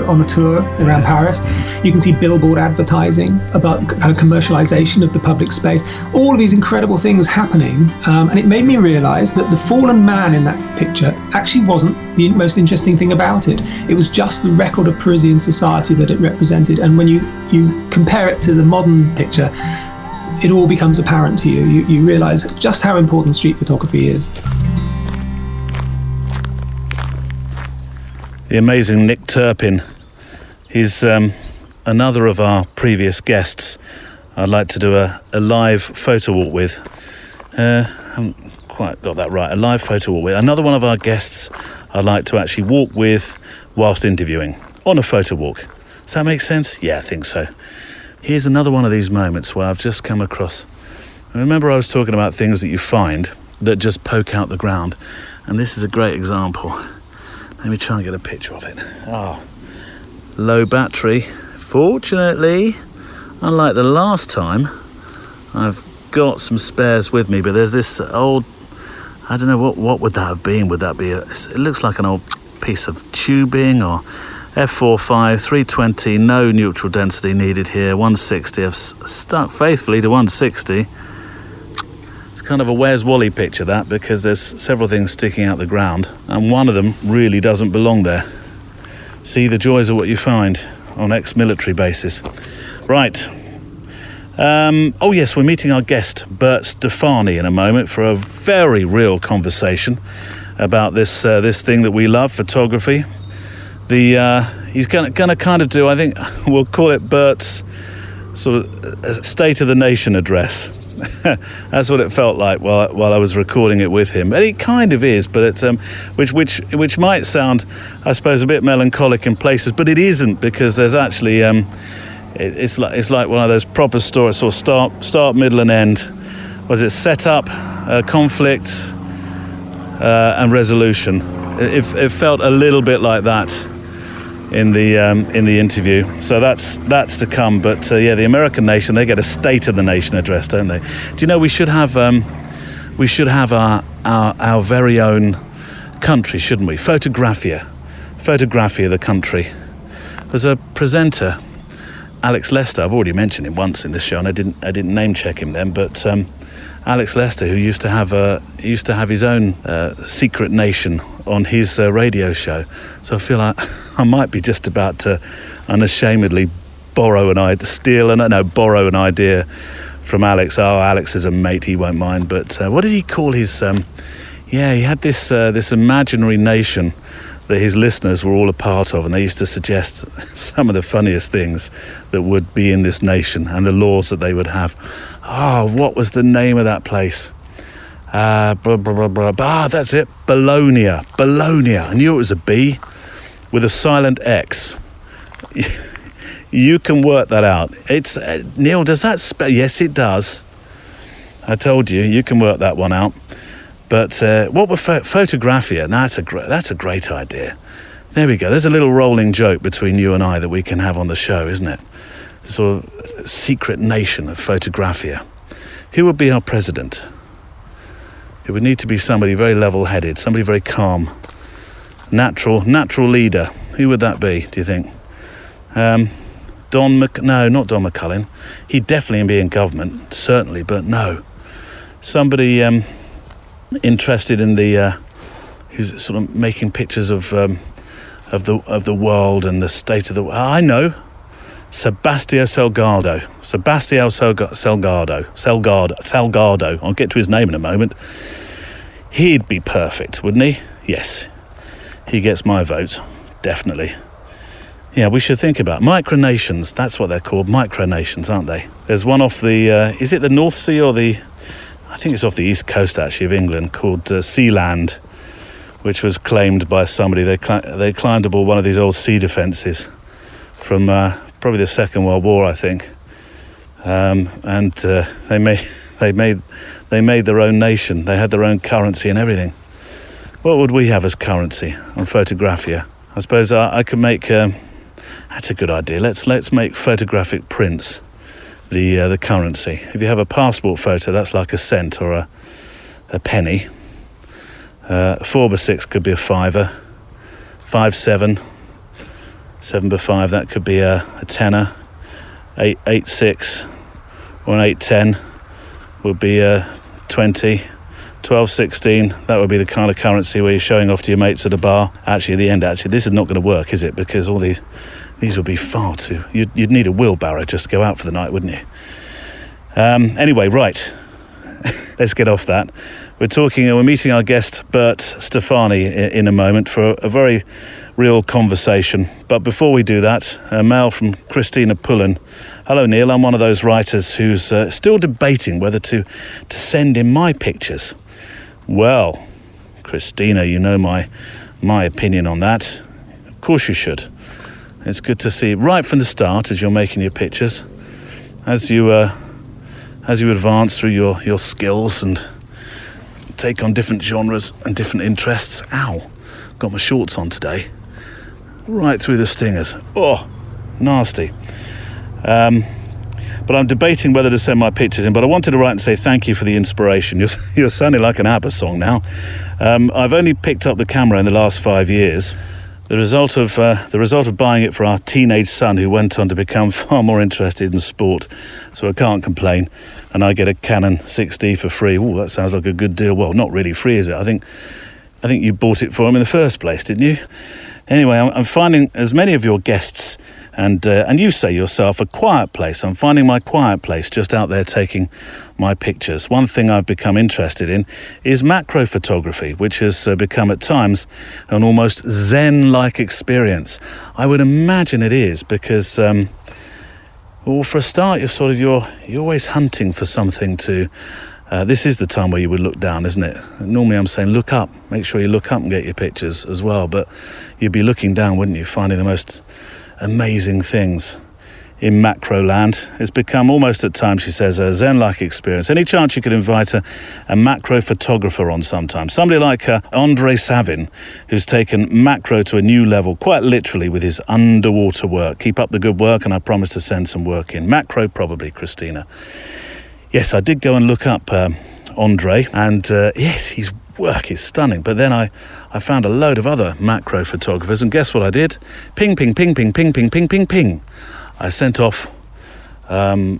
on a tour around Paris. You can see billboard advertising about kind of commercialization of the public space. All of these incredible things happening, and it made me realize that the fallen man in that picture actually wasn't the most interesting thing about it. It was just the record of Parisian society that it represented. And when you compare it to the modern picture, it all becomes apparent to you. You realize just how important street photography is. The amazing Nick Turpin. He's another of our previous guests I'd like to do a live photo walk with. I haven't quite got that right. A live photo walk with another one of our guests I'd like to actually walk with whilst interviewing on a photo walk. Does that make sense? Yeah, I think so. Here's another one of these moments where I've just come across. Remember, I was talking about things that you find that just poke out the ground, and this is a great example. Let me try and get a picture of it. Low battery. Fortunately, unlike the last time, I've got some spares with me, but there's this old, I don't know, what would that have been? Would that be it looks like an old piece of tubing, or F45, 320, no neutral density needed here, 160. I've stuck faithfully to 160. It's kind of a Where's Wally picture, that, because there's several things sticking out the ground, and one of them really doesn't belong there. See the joys of what you find on ex-military bases. Right. Oh yes, we're meeting our guest, Bert Stefani, in a moment for a very real conversation about this thing that we love, photography. He's going to kind of do, I think we'll call it Bert's sort of State of the Nation address. That's what it felt like while I was recording it with him, and it kind of is, but it's which might sound, I suppose, a bit melancholic in places, but it isn't, because there's actually it's like one of those proper stories, sort of start, middle, and end. Was it setup, conflict, and resolution? It felt a little bit like that in the interview. So that's to come. But the American nation, they get a State of the Nation address, don't they? Do you know we should have our very own country, shouldn't we? Photographia photography of the country. There's a presenter, Alex Lester. I've already mentioned him once in this show, and I didn't name check him then. But Alex Lester, who used to have his own secret nation on his radio show. So I feel like I might be just about to unashamedly borrow an idea from Alex. Oh, Alex is a mate, he won't mind. But what did he call his? He had this imaginary nation that his listeners were all a part of, and they used to suggest some of the funniest things that would be in this nation and the laws that they would have. What was the name of that place? That's it. Bologna. I knew it was a B with a silent X. You can work that out. It's Neil, does that spell? Yes, it does. I told you can work that one out. But what were Photographia? That's a great idea. There we go. There's a little rolling joke between you and I that we can have on the show, isn't it? Sort of secret nation of Photographia. Who would be our president? It would need to be somebody very level-headed, somebody very calm, natural leader. Who would that be, do you think? No, not Don McCullin. He'd definitely be in government, certainly, but no. Somebody interested in the who's sort of making pictures of the world and the state of the world. I know. Sebastião Salgado. I'll get to his name in a moment. He'd be perfect, wouldn't he? Yes. He gets my vote, definitely. Yeah, we should think about micronations. That's what they're called, micronations, aren't they? There's one off the, is it the North Sea or I think it's off the east coast, actually, of England, called Sealand, which was claimed by somebody. They climbed aboard one of these old sea defences from probably the Second World War, I think. And they made their own nation. They had their own currency and everything. What would we have as currency on Photographia? I suppose I could make... that's a good idea. Let's make photographic prints the currency. If you have a passport photo, that's like a cent or a penny. 4x6 could be a fiver. 5/7, 7x5, that could be a tenner. 8/6 or an 8/10 would be a 20. 12/16, that would be the kind of currency where you're showing off to your mates at a bar. Actually, at the end, this is not going to work, is it? Because all these would be far too... You'd need a wheelbarrow just to go out for the night, wouldn't you? Anyway, right. Let's get off that. We're meeting our guest, Bert Stefani, in a moment for a very real conversation. But before we do that, a mail from Christina Pullen. Hello, Neil. I'm one of those writers who's still debating whether to send in my pictures. Well, Christina, you know my opinion on that. Of course you should. It's good to see right from the start as you're making your pictures, as you advance through your skills and take on different genres and different interests. Ow, got my shorts on today. Right through the stingers. Oh, nasty. But I'm debating whether to send my pictures in. But I wanted to write and say thank you for the inspiration. You're sounding like an ABBA song now. I've only picked up the camera in the last 5 years. The result of buying it for our teenage son, who went on to become far more interested in sport. So I can't complain. And I get a Canon 6D for free. Oh, that sounds like a good deal. Well, not really free, is it? I think you bought it for him in the first place, didn't you? Anyway, I'm finding, as many of your guests and you say yourself, a quiet place. I'm finding my quiet place just out there taking my pictures. One thing I've become interested in is macro photography, which has become at times an almost Zen-like experience. I would imagine it is because, well, for a start, you're always hunting for something to. This is the time where you would look down, isn't it? Normally I'm saying look up, make sure you look up and get your pictures as well, but you'd be looking down, wouldn't you, finding the most amazing things in macro land. It's become almost at times, she says, a Zen-like experience. Any chance you could invite a macro photographer on sometime? Somebody like Andre Savin, who's taken macro to a new level, quite literally, with his underwater work. Keep up the good work, and I promise to send some work in. Macro, probably, Christina. Yes, I did go and look up Andre, and yes, he's work is stunning. But then I found a load of other macro photographers, and guess what I did? Ping, ping, ping, ping, ping, ping, ping, ping, ping. I sent off a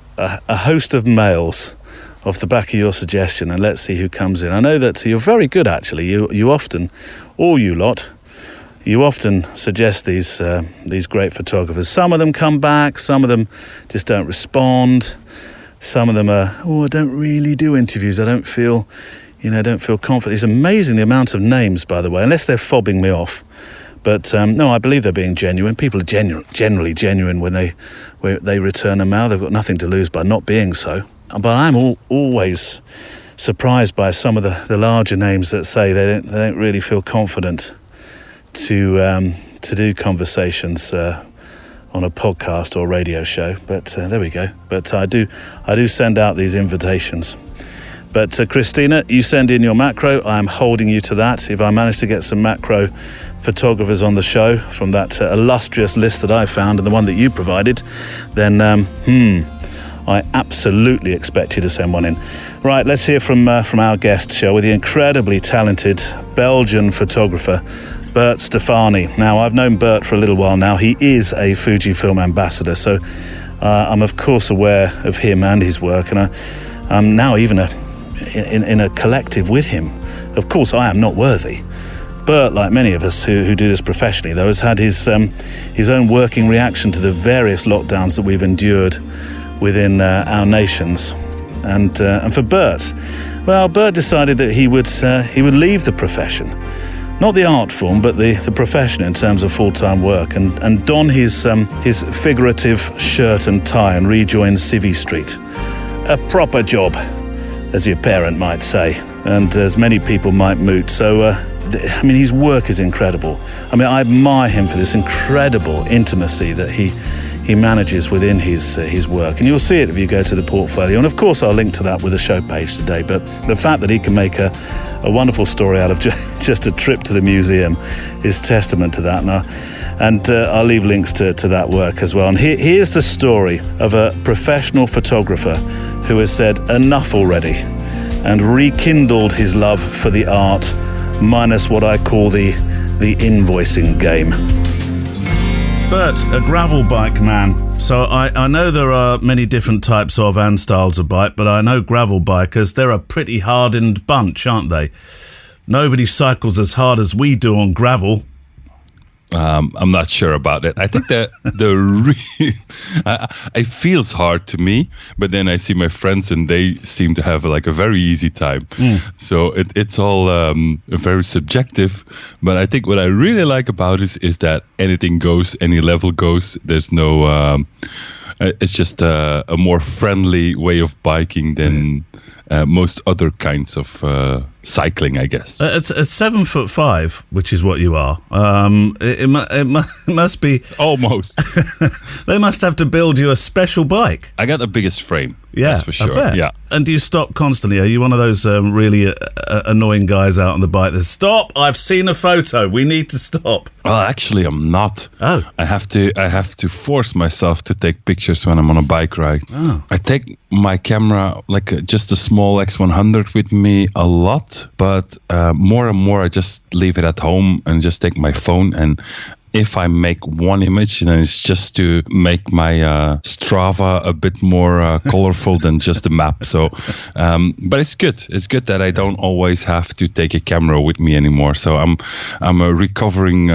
host of mails off the back of your suggestion, and let's see who comes in. I know that you're very good, actually. You often, all you lot, you often suggest these great photographers. Some of them come back, some of them just don't respond. Some of them are, I don't really do interviews. I don't feel confident. It's amazing the amount of names, by the way, unless they're fobbing me off. But no, I believe they're being genuine. People are generally genuine when they return a mail. They've got nothing to lose by not being so. But I'm always surprised by some of the larger names that say they don't really feel confident to do conversations on a podcast or radio show. But there we go. But I do send out these invitations. But Christina, you send in your macro. I'm holding you to that. If I manage to get some macro photographers on the show from that illustrious list that I found and the one that you provided, then I absolutely expect you to send one in. Right, let's hear from our guest, shall we? The incredibly talented Belgian photographer, Bert Stefani. Now, I've known Bert for a little while now. He is a Fujifilm ambassador, so I'm of course aware of him and his work, and I'm now even in a collective with him. Of course, I am not worthy. Bert, like many of us who do this professionally, though, has had his own working reaction to the various lockdowns that we've endured within our nations. And for Bert, well, Bert decided that he would leave the profession. Not the art form, but the profession in terms of full-time work, and don his figurative shirt and tie and rejoin Civvy Street. A proper job, as your parent might say, and as many people might moot. So, his work is incredible. I admire him for this incredible intimacy that he manages within his work. And you'll see it if you go to the portfolio. And of course, I'll link to that with the show page today. But the fact that he can make a wonderful story out of just a trip to the museum is testament to that. And I'll leave links to that work as well. And here's the story of a professional photographer who has said enough already and rekindled his love for the art, minus what I call the invoicing game. Bert, a gravel bike man. So I know there are many different types of and styles of bike, but I know gravel bikers, they're a pretty hardened bunch, aren't they? Nobody cycles as hard as we do on gravel. I'm not sure about it. I think that it feels hard to me, but then I see my friends and they seem to have like a very easy time. So it's all very subjective. But I think what I really like about it is that anything goes, any level goes. There's no. It's just a more friendly way of biking than most other kinds of cycling, I guess. It's 7'5", which is what you are. It must be almost. They must have to build you a special bike. I got the biggest frame. Yeah, that's for sure. I bet. Yeah. And do you stop constantly? Are you one of those really annoying guys out on the bike that stop? I've seen a photo. We need to stop. Well, actually, I'm not. Oh. I have to force myself to take pictures when I'm on a bike ride. Oh. I take my camera, like just a small X100 with me a lot, but more and more I just leave it at home and just take my phone. And if I make one image, then it's just to make my Strava a bit more colorful than just a map. So, but it's good. It's good that I don't always have to take a camera with me anymore. So I'm a recovering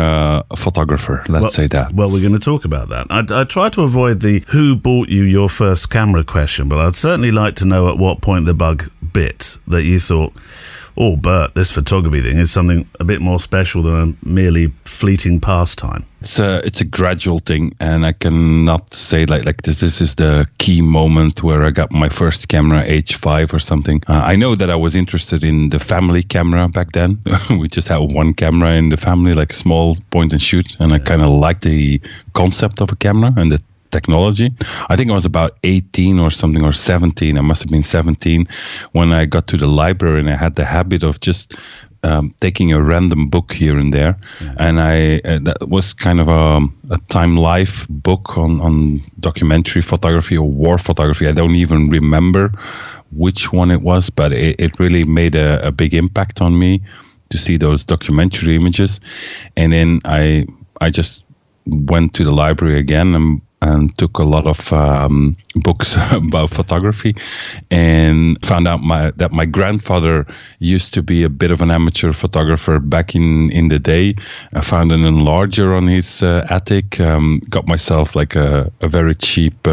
photographer. Let's say that. Well, we're going to talk about that. I try to avoid the who bought you your first camera question, but I'd certainly like to know at what point the bug bit that you thought, oh, Bert, this photography thing is something a bit more special than a merely fleeting pastime. It's a gradual thing, and I cannot say like this is the key moment where I got my first camera, age 5 or something. I know that I was interested in the family camera back then. We just had one camera in the family, like small point and shoot, and I kind of liked the concept of a camera and the technology. I think I was about 18 or something, or 17. I must have been 17 when I got to the library, and I had the habit of just taking a random book here and there. And that was kind of a Time Life book on documentary photography or war photography. I don't even remember which one it was, but it really made a big impact on me to see those documentary images. And then I just went to the library again and took a lot of books about photography, and found out that my grandfather used to be a bit of an amateur photographer back in the day. I found an enlarger on his attic, got myself like a very cheap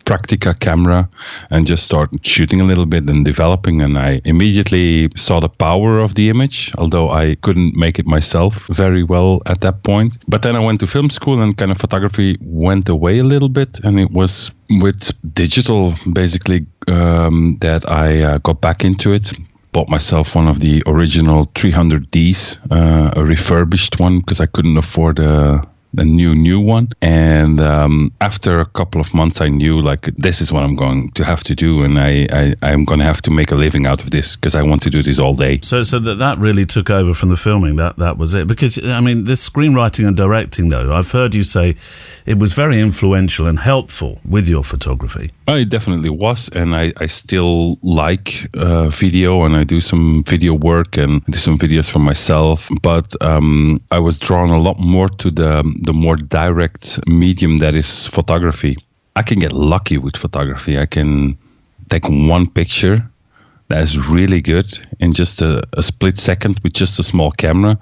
Praktica camera, and just started shooting a little bit and developing. And I immediately saw the power of the image, although I couldn't make it myself very well at that point. But then I went to film school, and kind of photography went away a little bit. And it was with digital, basically, that I got back into it. Bought myself one of the original 300Ds, a refurbished one, because I couldn't afford a new one. And after a couple of months, I knew, like, this is what I'm going to have to do, and I'm going to have to make a living out of this, because I want to do this all day. So that really took over from the filming. That was it. Because, I mean, this screenwriting and directing, though, I've heard you say it was very influential and helpful with your photography. It definitely was, and I still like video, and I do some video work and do some videos for myself. But I was drawn a lot more to the more direct medium that is photography. I can get lucky with photography. I can take one picture that is really good in just a split second with just a small camera.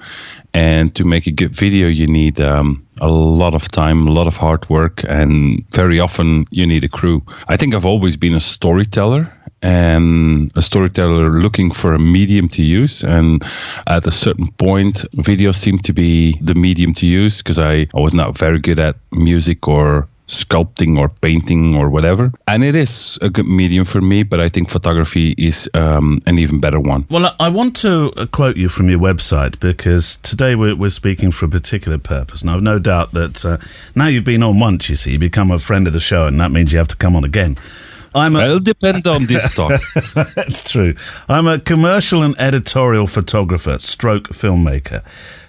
And to make a good video, you need a lot of time, a lot of hard work, and very often you need a crew. I think I've always been a storyteller, and a storyteller looking for a medium to use. And at a certain point, video seemed to be the medium to use, because I was not very good at music or sculpting or painting or whatever. And it is a good medium for me, but I think photography is an even better one. Well, I want to quote you from your website, because today we're speaking for a particular purpose. And I've no doubt that now you've been on once, you see, you become a friend of the show, and that means you have to come on again. It'll depend on this talk. That's true. I'm a commercial and editorial photographer, stroke filmmaker,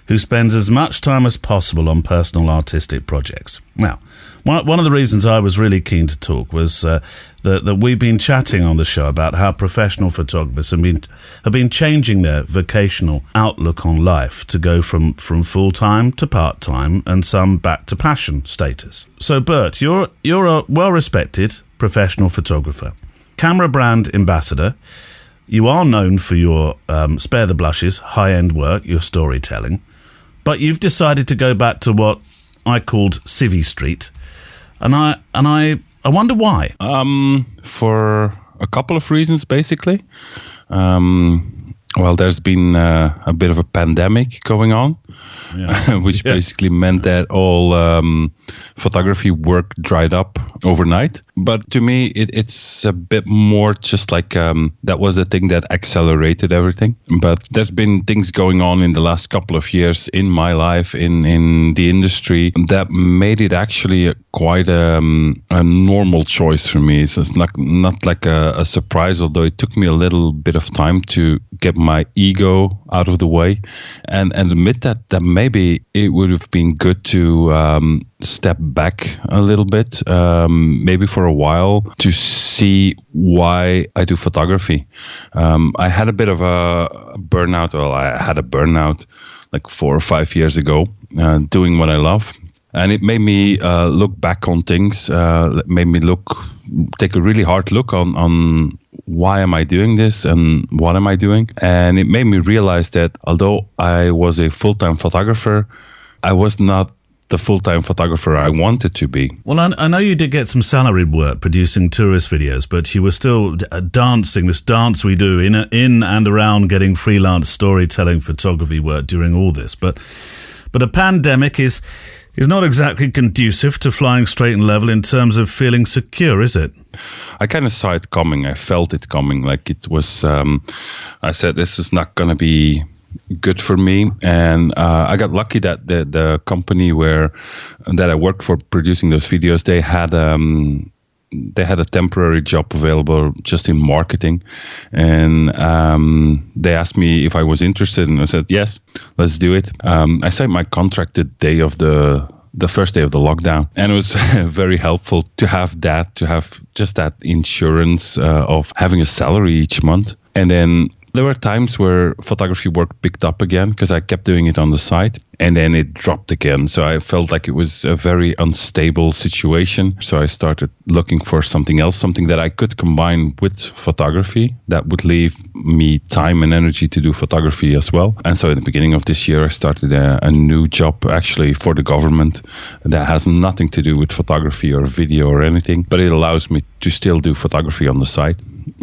who spends as much time as possible on personal artistic projects. Now, one of the reasons I was really keen to talk was that we've been chatting on the show about how professional photographers have been changing their vocational outlook on life to go from full-time to part-time, and some back to passion status. So, Bert, you're a well-respected professional photographer, camera brand ambassador. You are known for your spare the blushes, high-end work, your storytelling, but you've decided to go back to what I called Civvy Street, and I wonder why. For a couple of reasons, basically. Well, there's been a bit of a pandemic going on, which basically meant that all photography work dried up overnight. But to me, it's a bit more just like that was the thing that accelerated everything. But there's been things going on in the last couple of years in my life, in the industry, that made it actually quite a normal choice for me. So it's not like a surprise, although it took me a little bit of time to get my ego out of the way and admit that maybe it would have been good to step back a little bit, maybe for a while, to see why I do photography. I had a bit of a burnout. Well, I had a burnout like 4 or 5 years ago, doing what I love. And it made me look back on things, made me take a really hard look on why am I doing this and what am I doing? And it made me realize that although I was a full-time photographer, I was not the full-time photographer I wanted to be. Well, I know you did get some salaried work producing tourist videos, but you were still dancing, this dance we do in and around getting freelance storytelling photography work during all this. But a pandemic is not exactly conducive to flying straight and level in terms of feeling secure, is it? I kind of saw it coming. I felt it coming. Like it was, I said, this is not going to be good for me. And I got lucky that the company that I worked for producing those videos, they had they had a temporary job available just in marketing, and they asked me if I was interested, and I said yes, let's do it. I signed my contract the day of the first day of the lockdown, and it was very helpful to have just that insurance of having a salary each month. And then there were times where photography work picked up again because I kept doing it on the side, and then it dropped again. So I felt like it was a very unstable situation. So I started looking for something else, something that I could combine with photography that would leave me time and energy to do photography as well. And so at the beginning of this year, I started a new job actually for the government that has nothing to do with photography or video or anything, but it allows me to still do photography on the side.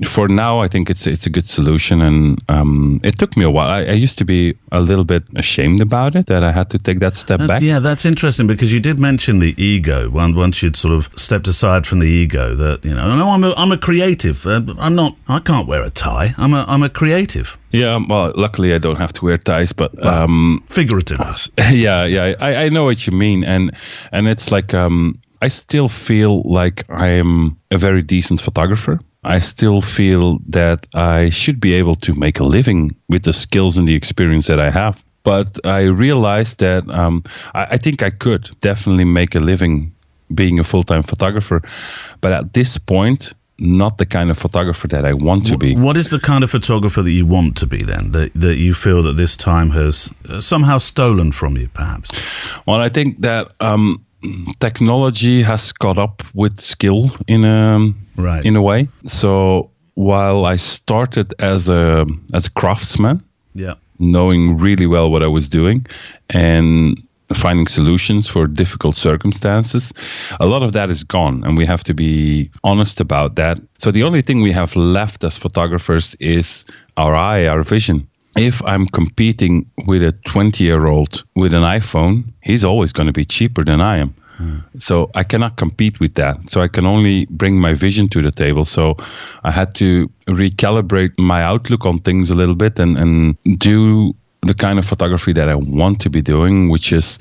For now, I think it's a good solution, and it took me a while. I used to be a little bit ashamed about it, that I had to take that step back. Yeah, that's interesting, because you did mention the ego once you'd sort of stepped aside from the ego. That no, I'm a creative. I can't wear a tie. I'm a creative. Yeah, well, luckily I don't have to wear ties, but figuratively. Yeah, I know what you mean, and it's like I still feel like I am a very decent photographer. I still feel that I should be able to make a living with the skills and the experience that I have. But I realized that I think I could definitely make a living being a full-time photographer. But at this point, not the kind of photographer that I want to be. What is the kind of photographer that you want to be then, that you feel that this time has somehow stolen from you, perhaps? Well, I think that technology has caught up with skill in a way. So while I started as a craftsman, knowing really well what I was doing and finding solutions for difficult circumstances, a lot of that is gone, and we have to be honest about that. So the only thing we have left as photographers is our eye, our vision. If I'm competing with a 20-year-old with an iPhone, he's always going to be cheaper than I am. So I cannot compete with that. So I can only bring my vision to the table. So I had to recalibrate my outlook on things a little bit and do the kind of photography that I want to be doing, which is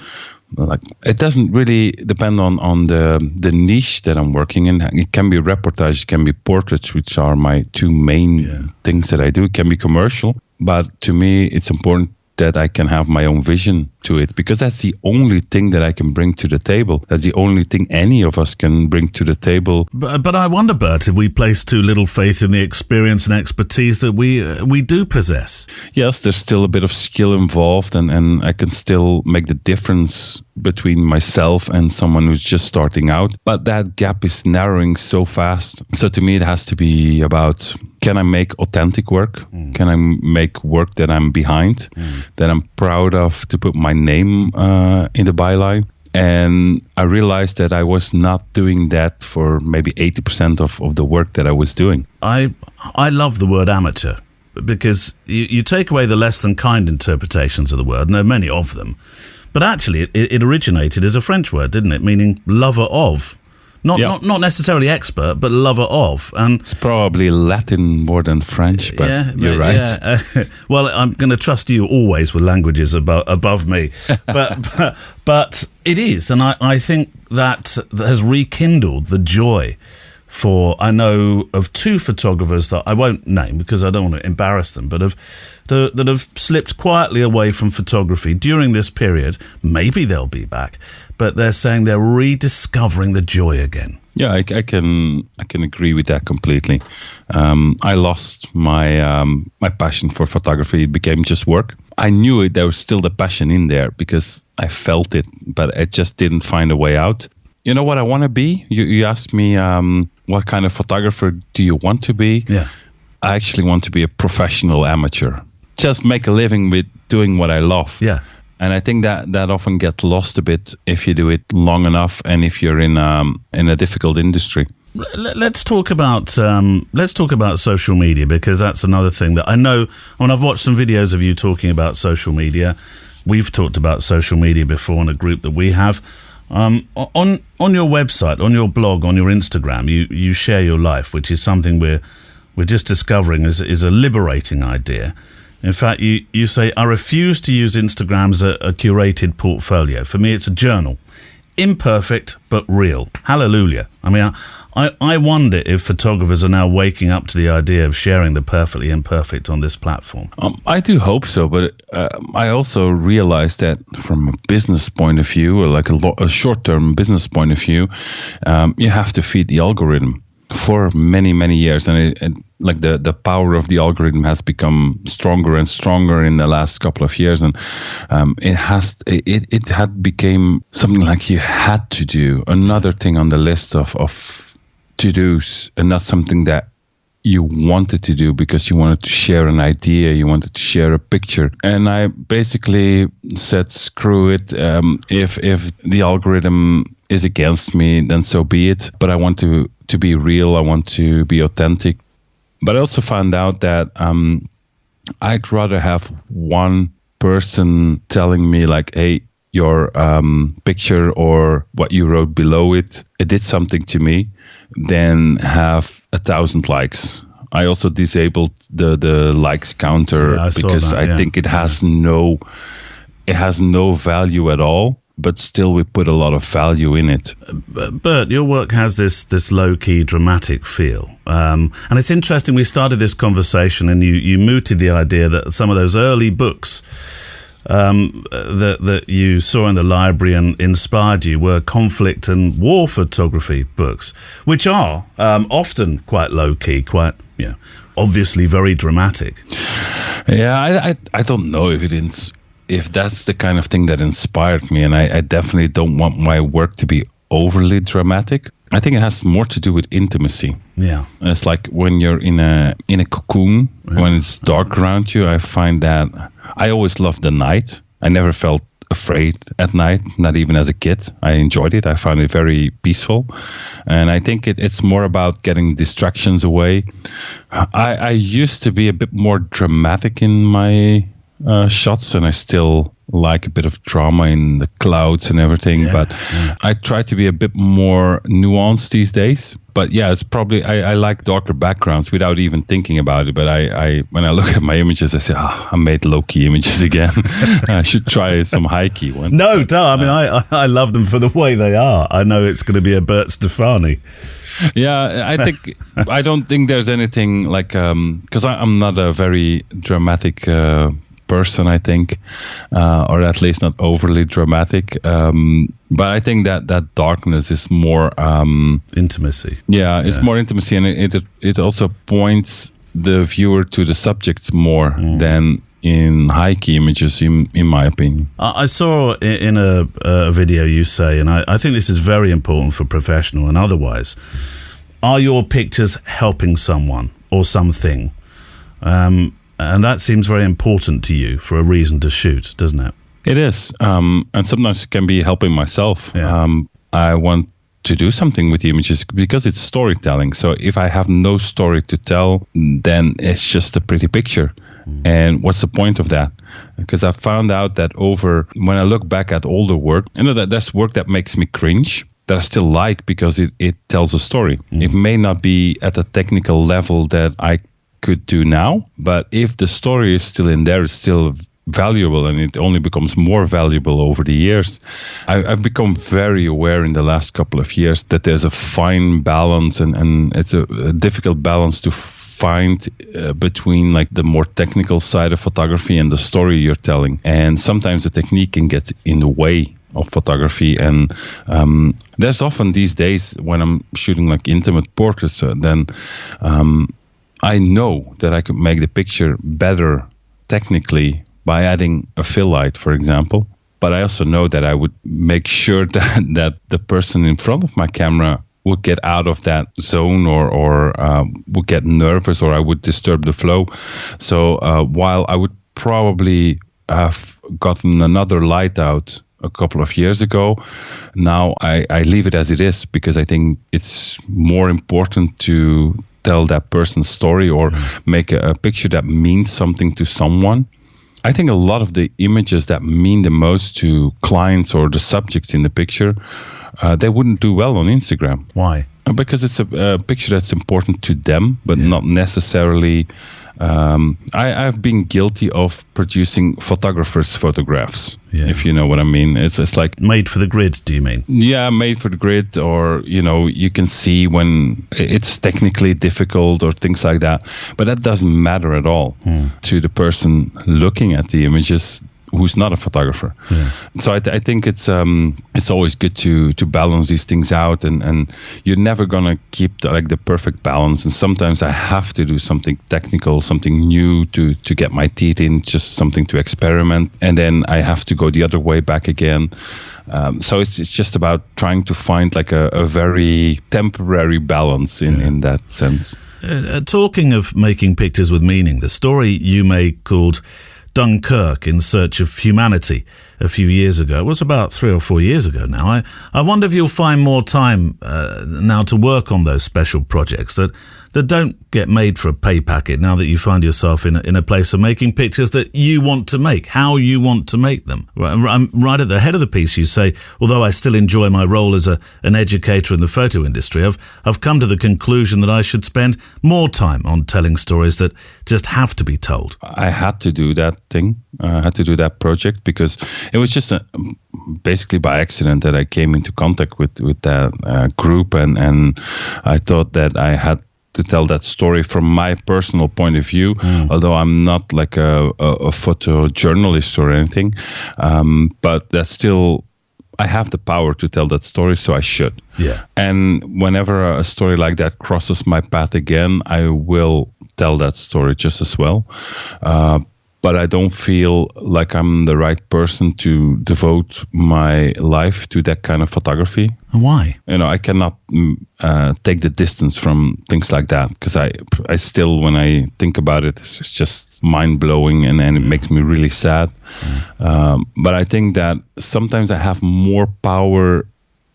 like, it doesn't really depend on the niche that I'm working in. It can be reportage, it can be portraits, which are my two main things that I do. It can be commercial, but to me, it's important that I can have my own vision to it, because that's the only thing that I can bring to the table. That's the only thing any of us can bring to the table. But I wonder, Bert, if we place too little faith in the experience and expertise that we do possess. Yes, there's still a bit of skill involved, and I can still make the difference between myself and someone who's just starting out. But that gap is narrowing so fast. So to me, it has to be about, can I make authentic work? Can I make work that I'm behind, that I'm proud of, to put my name in the byline? And I realized that I was not doing that for maybe 80% of the work that I was doing. I love the word amateur, because you take away the less than kind interpretations of the word, and there are many of them. But actually, it originated as a French word, didn't it? Meaning lover of. Not necessarily expert, but lover of. And it's probably Latin more than French, but you're right. Yeah. Well, I'm going to trust you always with languages above me. But it is, and I think that has rekindled the joy for, I know of two photographers that I won't name because I don't want to embarrass them, but that have slipped quietly away from photography during this period. Maybe they'll be back, but they're saying they're rediscovering the joy again. Yeah, I can agree with that completely. I lost my my passion for photography. It became just work. I knew it. There was still the passion in there because I felt it, but I just didn't find a way out. You know what I want to be? You asked me what kind of photographer do you want to be? Yeah. I actually want to be a professional amateur. Just make a living with doing what I love. Yeah. And I think that often gets lost a bit if you do it long enough and if you're in a difficult industry. Let's talk about social media, because that's another thing that I know. When I've watched some videos of you talking about social media, we've talked about social media before in a group that we have. On your website, on your blog, on your Instagram, you share your life, which is something we're just discovering is a liberating idea. In fact, you say, I refuse to use Instagram as a curated portfolio. For me, it's a journal. imperfect but real. Hallelujah. I mean, I wonder if photographers are now waking up to the idea of sharing the perfectly imperfect on this platform. I do hope so, but I also realize that from a business point of view, or like a short-term business point of view, you have to feed the algorithm for many, many years. And like the power of the algorithm has become stronger and stronger in the last couple of years. And it had became something like you had to do, another thing on the list of to-dos, and not something that you wanted to do because you wanted to share an idea, you wanted to share a picture. And I basically said, screw it. If the algorithm is against me, then so be it. But I want to be real. I want to be authentic. But I also found out that I'd rather have one person telling me like, hey, your picture or what you wrote below it did something to me, than have 1,000 likes. I also disabled the likes counter because I think it has no value at all. But still, we put a lot of value in it. Bert, your work has this low-key, dramatic feel. And it's interesting, we started this conversation and you mooted the idea that some of those early books that you saw in the library and inspired you were conflict and war photography books, which are often quite low-key, quite, obviously very dramatic. Yeah, I don't know if that's the kind of thing that inspired me, and I definitely don't want my work to be overly dramatic. I think it has more to do with intimacy. Yeah, it's like when you're in a cocoon, when it's dark around you. I find that I always loved the night. I never felt afraid at night, not even as a kid. I enjoyed it. I found it very peaceful, and I think it's more about getting distractions away. I used to be a bit more dramatic in my shots, and I still like a bit of drama in the clouds and everything, but I try to be a bit more nuanced these days. But yeah, it's probably I like darker backgrounds without even thinking about it. But I when I look at my images, I say, I made low-key images again. I should try some high-key ones. No, I mean, I love them for the way they are. I know it's going to be a Bert Stefani. Yeah, I don't think there's anything like because I'm not a very dramatic person, I think, or at least not overly dramatic. But I think that darkness is more intimacy. Yeah, it's more intimacy, and it also points the viewer to the subjects more than in high-key images, in my opinion. I saw in a video you say, and I think this is very important for professional and otherwise, are your pictures helping someone or something? And that seems very important to you for a reason to shoot, doesn't it? It is. And sometimes it can be helping myself. Yeah. I want to do something with the images because it's storytelling. So if I have no story to tell, then it's just a pretty picture. And what's the point of that? Because I found out that when I look back at older work, that there's work that makes me cringe, that I still like because it tells a story. It may not be at a technical level that I could do now, but if the story is still in there, it's still valuable, and it only becomes more valuable over the years. I've become very aware in the last couple of years that there's a fine balance, and it's a difficult balance to find between like the more technical side of photography and the story you're telling. And sometimes the technique can get in the way of photography, and there's often these days when I'm shooting like intimate portraits, then I know that I could make the picture better technically by adding a fill light, for example. But I also know that I would make sure that the person in front of my camera would get out of that zone or would get nervous, or I would disturb the flow. So while I would probably have gotten another light out a couple of years ago, now I leave it as it is, because I think it's more important to tell that person's story or make a picture that means something to someone. I think a lot of the images that mean the most to clients or the subjects in the picture, they wouldn't do well on Instagram. Why? Because it's a picture that's important to them, but not necessarily I've been guilty of producing photographers' photographs, if you know what I mean. It's like made for the grid, do you mean? Yeah, made for the grid, or you can see when it's technically difficult or things like that. But that doesn't matter at all to the person looking at the images who's not a photographer. Yeah. So I think it's always good to balance these things out, and you're never gonna keep the perfect balance. And sometimes I have to do something technical, something new to get my teeth in, just something to experiment, and then I have to go the other way back again. So it's just about trying to find like a very temporary balance in that sense. Talking of making pictures with meaning, the story you made called Dunkirk in Search of Humanity a few years ago. It was about 3 or 4 years ago now. I wonder if you'll find more time now to work on those special projects that don't get made for a pay packet, now that you find yourself in a place of making pictures that you want to make, how you want to make them. Right at the head of the piece you say, although I still enjoy my role as an educator in the photo industry, I've come to the conclusion that I should spend more time on telling stories that just have to be told. I had to do that thing. I had to do that project because it was just basically by accident that I came into contact with that group, and I thought that I had to tell that story from my personal point of view, although I'm not like a photojournalist or anything, but that's still, I have the power to tell that story, so I should. Yeah. And whenever a story like that crosses my path again, I will tell that story just as well. But I don't feel like I'm the right person to devote my life to that kind of photography. Why? I cannot take the distance from things like that, because I still, when I think about it, it's just mind-blowing, and it makes me really sad. But I think that sometimes I have more power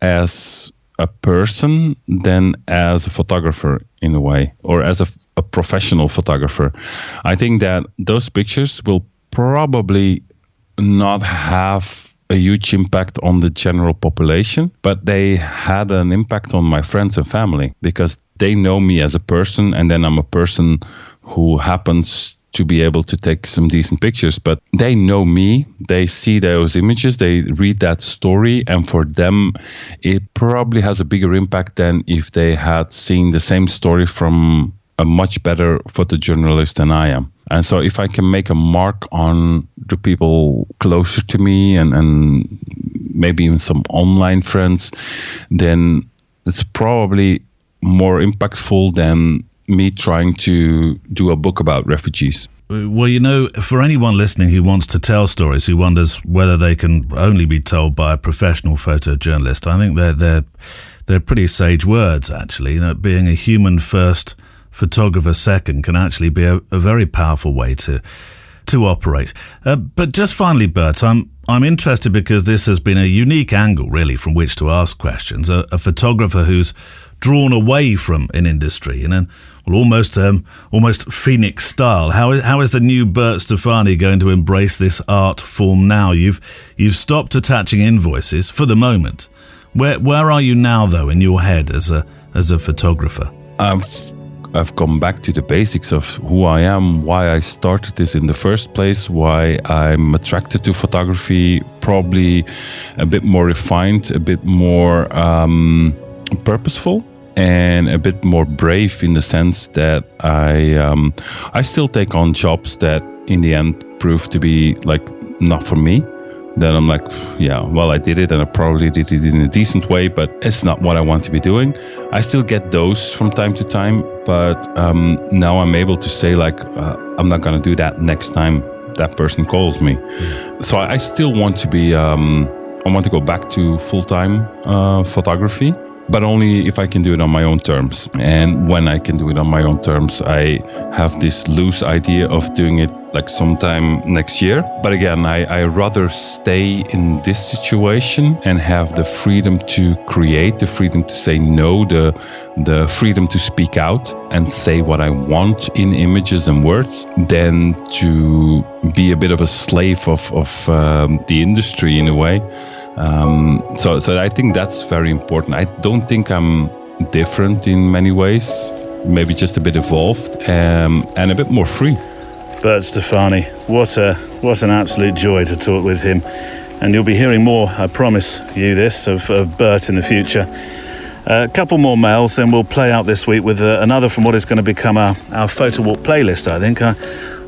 as a person than as a photographer in a way, or as a professional photographer. I think that those pictures will probably not have a huge impact on the general population, but they had an impact on my friends and family, because they know me as a person, and then I'm a person who happens to be able to take some decent pictures, but they know me, they see those images, they read that story, and for them it probably has a bigger impact than if they had seen the same story from a much better photojournalist than I am. And so if I can make a mark on the people closer to me and maybe even some online friends, then it's probably more impactful than me trying to do a book about refugees. Well, for anyone listening who wants to tell stories, who wonders whether they can only be told by a professional photojournalist, I think they're pretty sage words, actually. Being a human first, photographer second can actually be a very powerful way to operate. But just finally, Bert, I'm interested because this has been a unique angle, really, from which to ask questions. A photographer who's drawn away from an industry in an almost Phoenix style. How is the new Bert Stefani going to embrace this art form now? You've stopped attaching invoices for the moment. Where are you now, though, in your head as a photographer? I've come back to the basics of who I am, why I started this in the first place, why I'm attracted to photography, probably a bit more refined, a bit more purposeful, and a bit more brave, in the sense that I still take on jobs that in the end prove to be like not for me. Then I'm like, yeah, well, I did it, and I probably did it in a decent way, but it's not what I want to be doing. I still get those from time to time, but now I'm able to say, like, I'm not going to do that next time that person calls me. So I still want to be, I want to go back to full-time photography, but only if I can do it on my own terms. And when I can do it on my own terms, I have this loose idea of doing it like sometime next year. But again, I rather stay in this situation and have the freedom to create, the freedom to say no, the freedom to speak out and say what I want in images and words, than to be a bit of a slave of the industry in a way. So I think that's very important. I don't think I'm different in many ways. maybe just a bit evolved, and a bit more free. Bert Stefani, what an absolute joy to talk with him. And you'll be hearing more, I promise you this, of Bert in the future. A couple more mails, then we'll play out this week with another from what is going to become our Photowalk playlist, I think.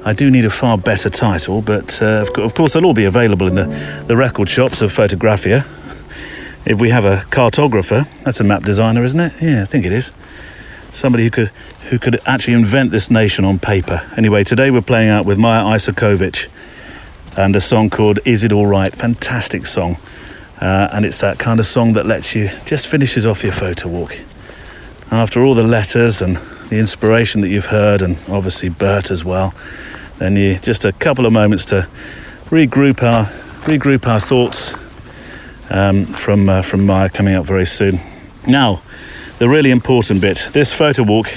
I do need a far better title, but of course they'll all be available in the record shops of Photographia. If we have a cartographer, that's a map designer, isn't it? Yeah, I think it is. Somebody who could actually invent this nation on paper. Anyway, today we're playing out with Maya Isakovic and a song called Is It All Right? Fantastic song. And it's that kind of song that just finishes off your photo walk. After all the letters and the inspiration that you've heard, and obviously Bert as well, then you just a couple of moments to regroup our thoughts from Maya coming up very soon. Now, the really important bit, this photo walk,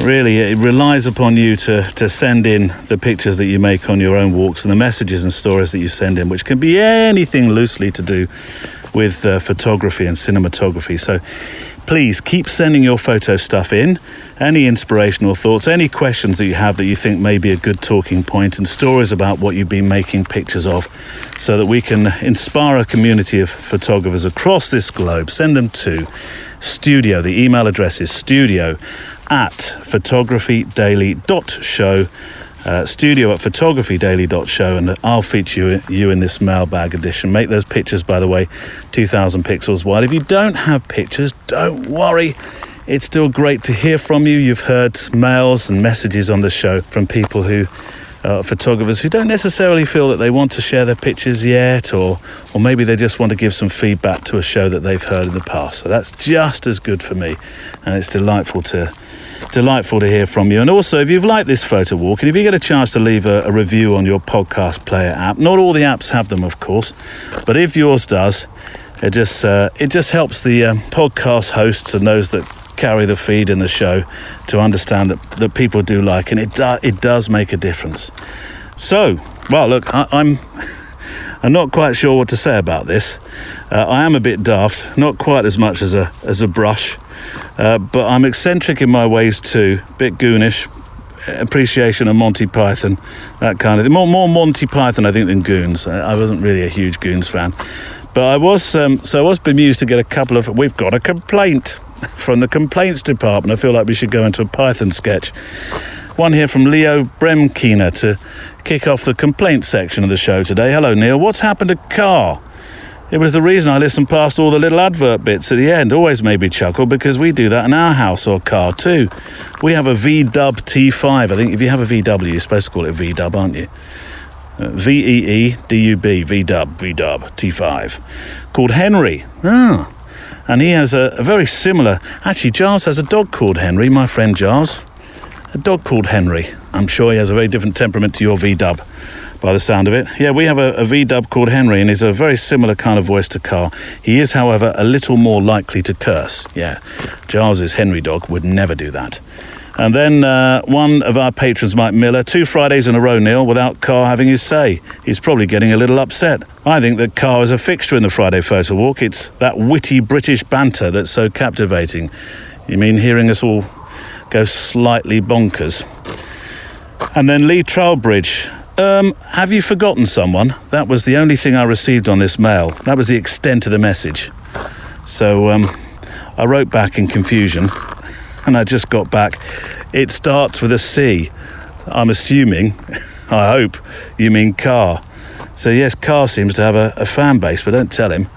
really it relies upon you to send in the pictures that you make on your own walks and the messages and stories that you send in, which can be anything loosely to do with photography and cinematography. So please keep sending your photo stuff in, any inspirational thoughts, any questions that you have that you think may be a good talking point, and stories about what you've been making pictures of, so that we can inspire a community of photographers across this globe. Send them to studio. The email address is studio@photographydaily.show. Studio@photographydaily.show, and I'll feature you in this mailbag edition. Make those pictures, by the way, 2,000 pixels wide. If you don't have pictures, don't worry. It's still great to hear from you. You've heard mails and messages on the show from people who photographers who don't necessarily feel that they want to share their pictures yet, or maybe they just want to give some feedback to a show that they've heard in the past. So that's just as good for me, and it's delightful to hear from you. And also, if you've liked this photo walk, and if you get a chance to leave a review on your podcast player app, not all the apps have them, of course, but if yours does, it just helps the podcast hosts and those that carry the feed in the show to understand that people do like, and it does make a difference. So, well, look, I'm not quite sure what to say about this. I am a bit daft, not quite as much as a brush, but I'm eccentric in my ways too, a bit goonish, appreciation of Monty Python, that kind of thing. More Monty Python, I think, than Goons. I wasn't really a huge Goons fan, but I was bemused to get a couple of. We've got a complaint from the complaints department. I feel like we should go into a Python sketch. One here from Leo Bremkina to kick off the complaint section of the show today. Hello, Neil. What's happened to car? It was the reason I listened past all the little advert bits at the end. Always made me chuckle, because we do that in our house or car too. We have a VW T5. I think if you have a VW, you're supposed to call it VW, aren't you? VEEDUB, VW T5, called Henry. And he has a very similar. Actually, Giles has a dog called Henry. My friend Giles, a dog called Henry. I'm sure he has a very different temperament to your VW, by the sound of it. Yeah, we have a VW called Henry, and he's a very similar kind of voice to Carl. He is, however, a little more likely to curse. Yeah, Giles's Henry dog would never do that. And then one of our patrons, Mike Miller, 2 Fridays in a row, Neil, without Carr having his say. He's probably getting a little upset. I think that Carr is a fixture in the Friday Photo Walk. It's that witty British banter that's so captivating. You mean hearing us all go slightly bonkers? And then Lee Trowbridge. Have you forgotten someone? That was the only thing I received on this mail. That was the extent of the message. So I wrote back in confusion, and I just got back. It starts with a C. I'm assuming, I hope, you mean Carr. So yes, Carr seems to have a fan base, but don't tell him.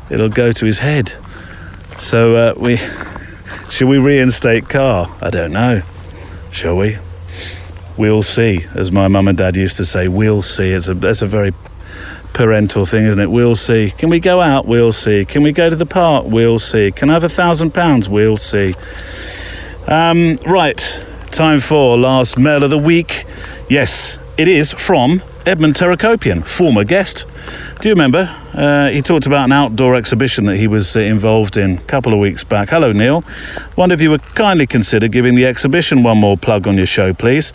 It'll go to his head. So should we reinstate Carr? I don't know. Shall we? We'll see, as my mum and dad used to say. We'll see. That's a very parental thing, isn't it? We'll see. Can we go out? We'll see. Can we go to the park? We'll see. Can I have £1,000? We'll see. Right, time for last mail of the week. Yes, it is from Edmund Terracopian, former guest. Do you remember? He talked about an outdoor exhibition that he was involved in a couple of weeks back. Hello, Neil. Wonder if you would kindly consider giving the exhibition one more plug on your show, please.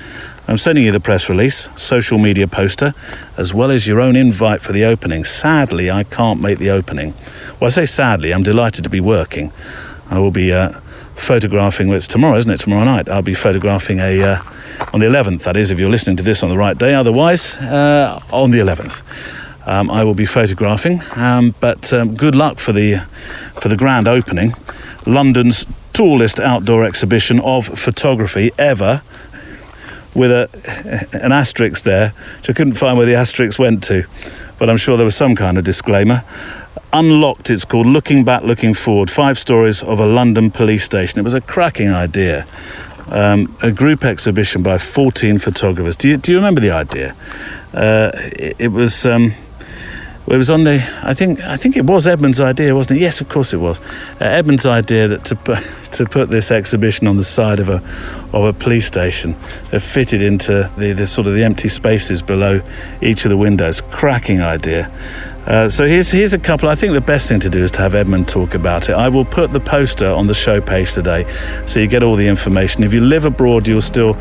I'm sending you the press release, social media poster, as well as your own invite for the opening. Sadly, I can't make the opening. Well, I say sadly, I'm delighted to be working. I will be photographing. Well, it's tomorrow, isn't it? Tomorrow night. I'll be photographing on the 11th. That is, if you're listening to this on the right day. Otherwise, on the 11th. I will be photographing, but good luck for the grand opening. London's tallest outdoor exhibition of photography ever, with an asterisk there, which I couldn't find where the asterisk went to, but I'm sure there was some kind of disclaimer. Unlocked, it's called, Looking Back, Looking Forward, 5 stories of a London police station. It was a cracking idea. A group exhibition by 14 photographers. Do you remember the idea? It was on the. I think it was Edmund's idea, wasn't it? Yes, of course it was. Edmund's idea that to put this exhibition on the side of a police station, fitted into the sort of the empty spaces below each of the windows. Cracking idea. So here's a couple. I think the best thing to do is to have Edmund talk about it. I will put the poster on the show page today, so you get all the information. If you live abroad, you'll still,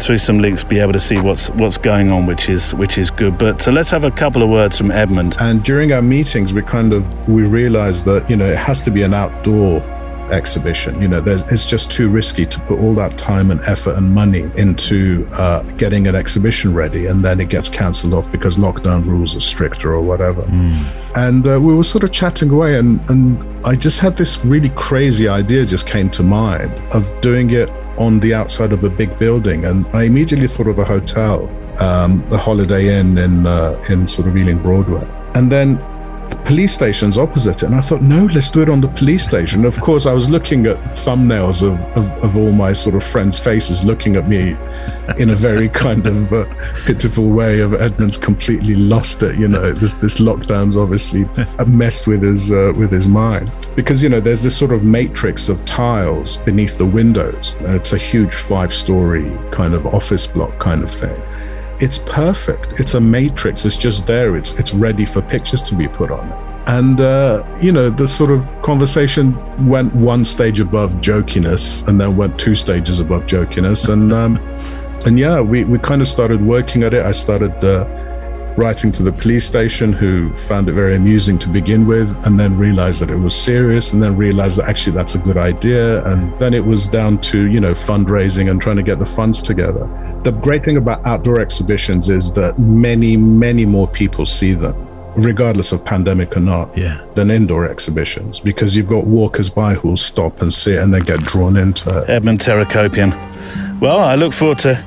through some links, be able to see what's going on, which is good. But let's have a couple of words from Edmund. And during our meetings, we realized that it has to be an outdoor exhibition. It's just too risky to put all that time and effort and money into getting an exhibition ready, and then it gets cancelled off because lockdown rules are stricter or whatever. And we were sort of chatting away, and I just had this really crazy idea just came to mind of doing it on the outside of a big building. And I immediately thought of a hotel, the Holiday Inn in sort of Ealing Broadway. And then the police station's opposite it, and I thought, no, let's do it on the police station. Of course, I was looking at thumbnails of all my sort of friends' faces looking at me in a very kind of pitiful way of Edmund's completely lost it. This lockdown's obviously messed with his mind, because there's this sort of matrix of tiles beneath the windows. It's a huge 5-story kind of office block kind of thing. It's perfect. It's a matrix. It's just there. It's ready for pictures to be put on. And, the sort of conversation went one stage above jokiness, and then went 2 stages above jokiness. And yeah, we kind of started working at it. I started writing to the police station, who found it very amusing to begin with, and then realized that it was serious, and then realized that actually that's a good idea. And then it was down to, fundraising and trying to get the funds together. The great thing about outdoor exhibitions is that many, many more people see them, regardless of pandemic or not, than indoor exhibitions, because you've got walkers by who'll stop and sit and then get drawn into it. Edmund Terakopian. Well, I look forward to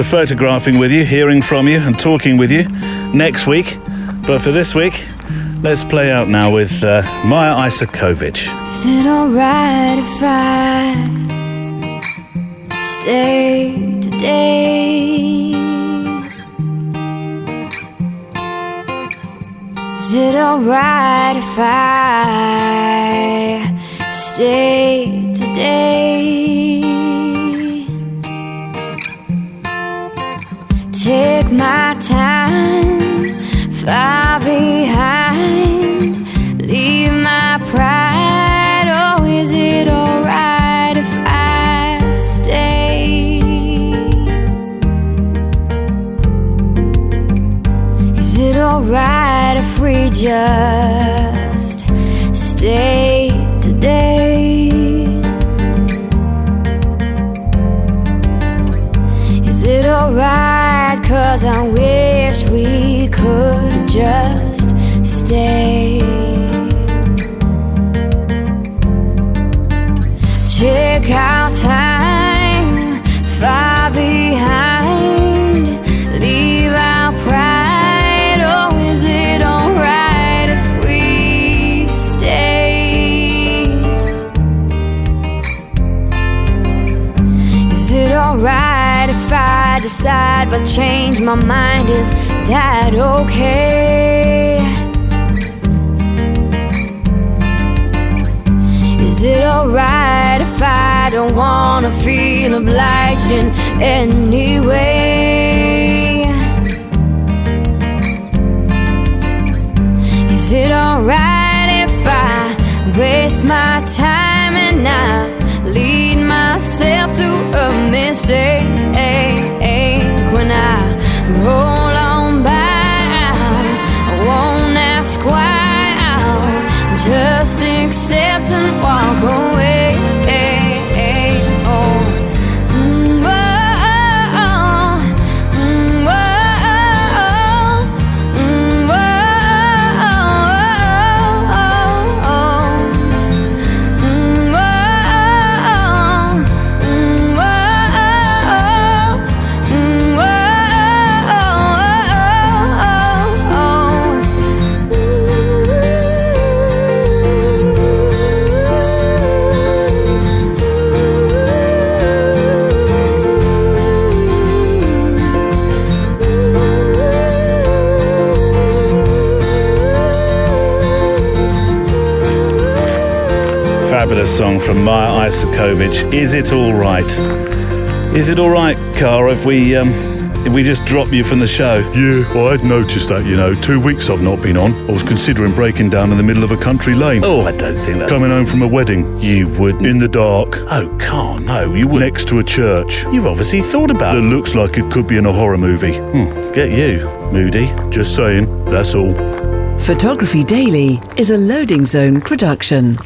photographing with you, hearing from you and talking with you next week. But for this week, let's play out now with Maja Isakovic. Is it alright if I stay today? Is it alright if I stay today? Take my time, far behind, leave my pride. Oh, is it alright if I stay? Is it alright if we just stay today? Is it alright? 'Cause I wish we could just stay. Take our time, far behind, leave our pride. Oh, is it alright if we stay? Is it alright if I decide but change my mind? Is that okay? Is it alright if I don't wanna feel obliged in any way? Is it alright if I waste my time and I lead myself to a mistake? When I roll on by, I won't ask why, I'll just accept and walk away. first song from Maya Isakovich, Is It All Right? Is it all right, Cara, if we just drop you from the show? Yeah, well, I'd noticed that, 2 weeks I've not been on. I was considering breaking down in the middle of a country lane. Oh, I don't think that... Coming home from a wedding. You wouldn't. In the dark. Oh, Carl, no, you wouldn't. Next to a church. You've obviously thought about That it. looks like it could be in a horror movie. Get you, Moody. Just saying, that's all. Photography Daily is a Loading Zone production.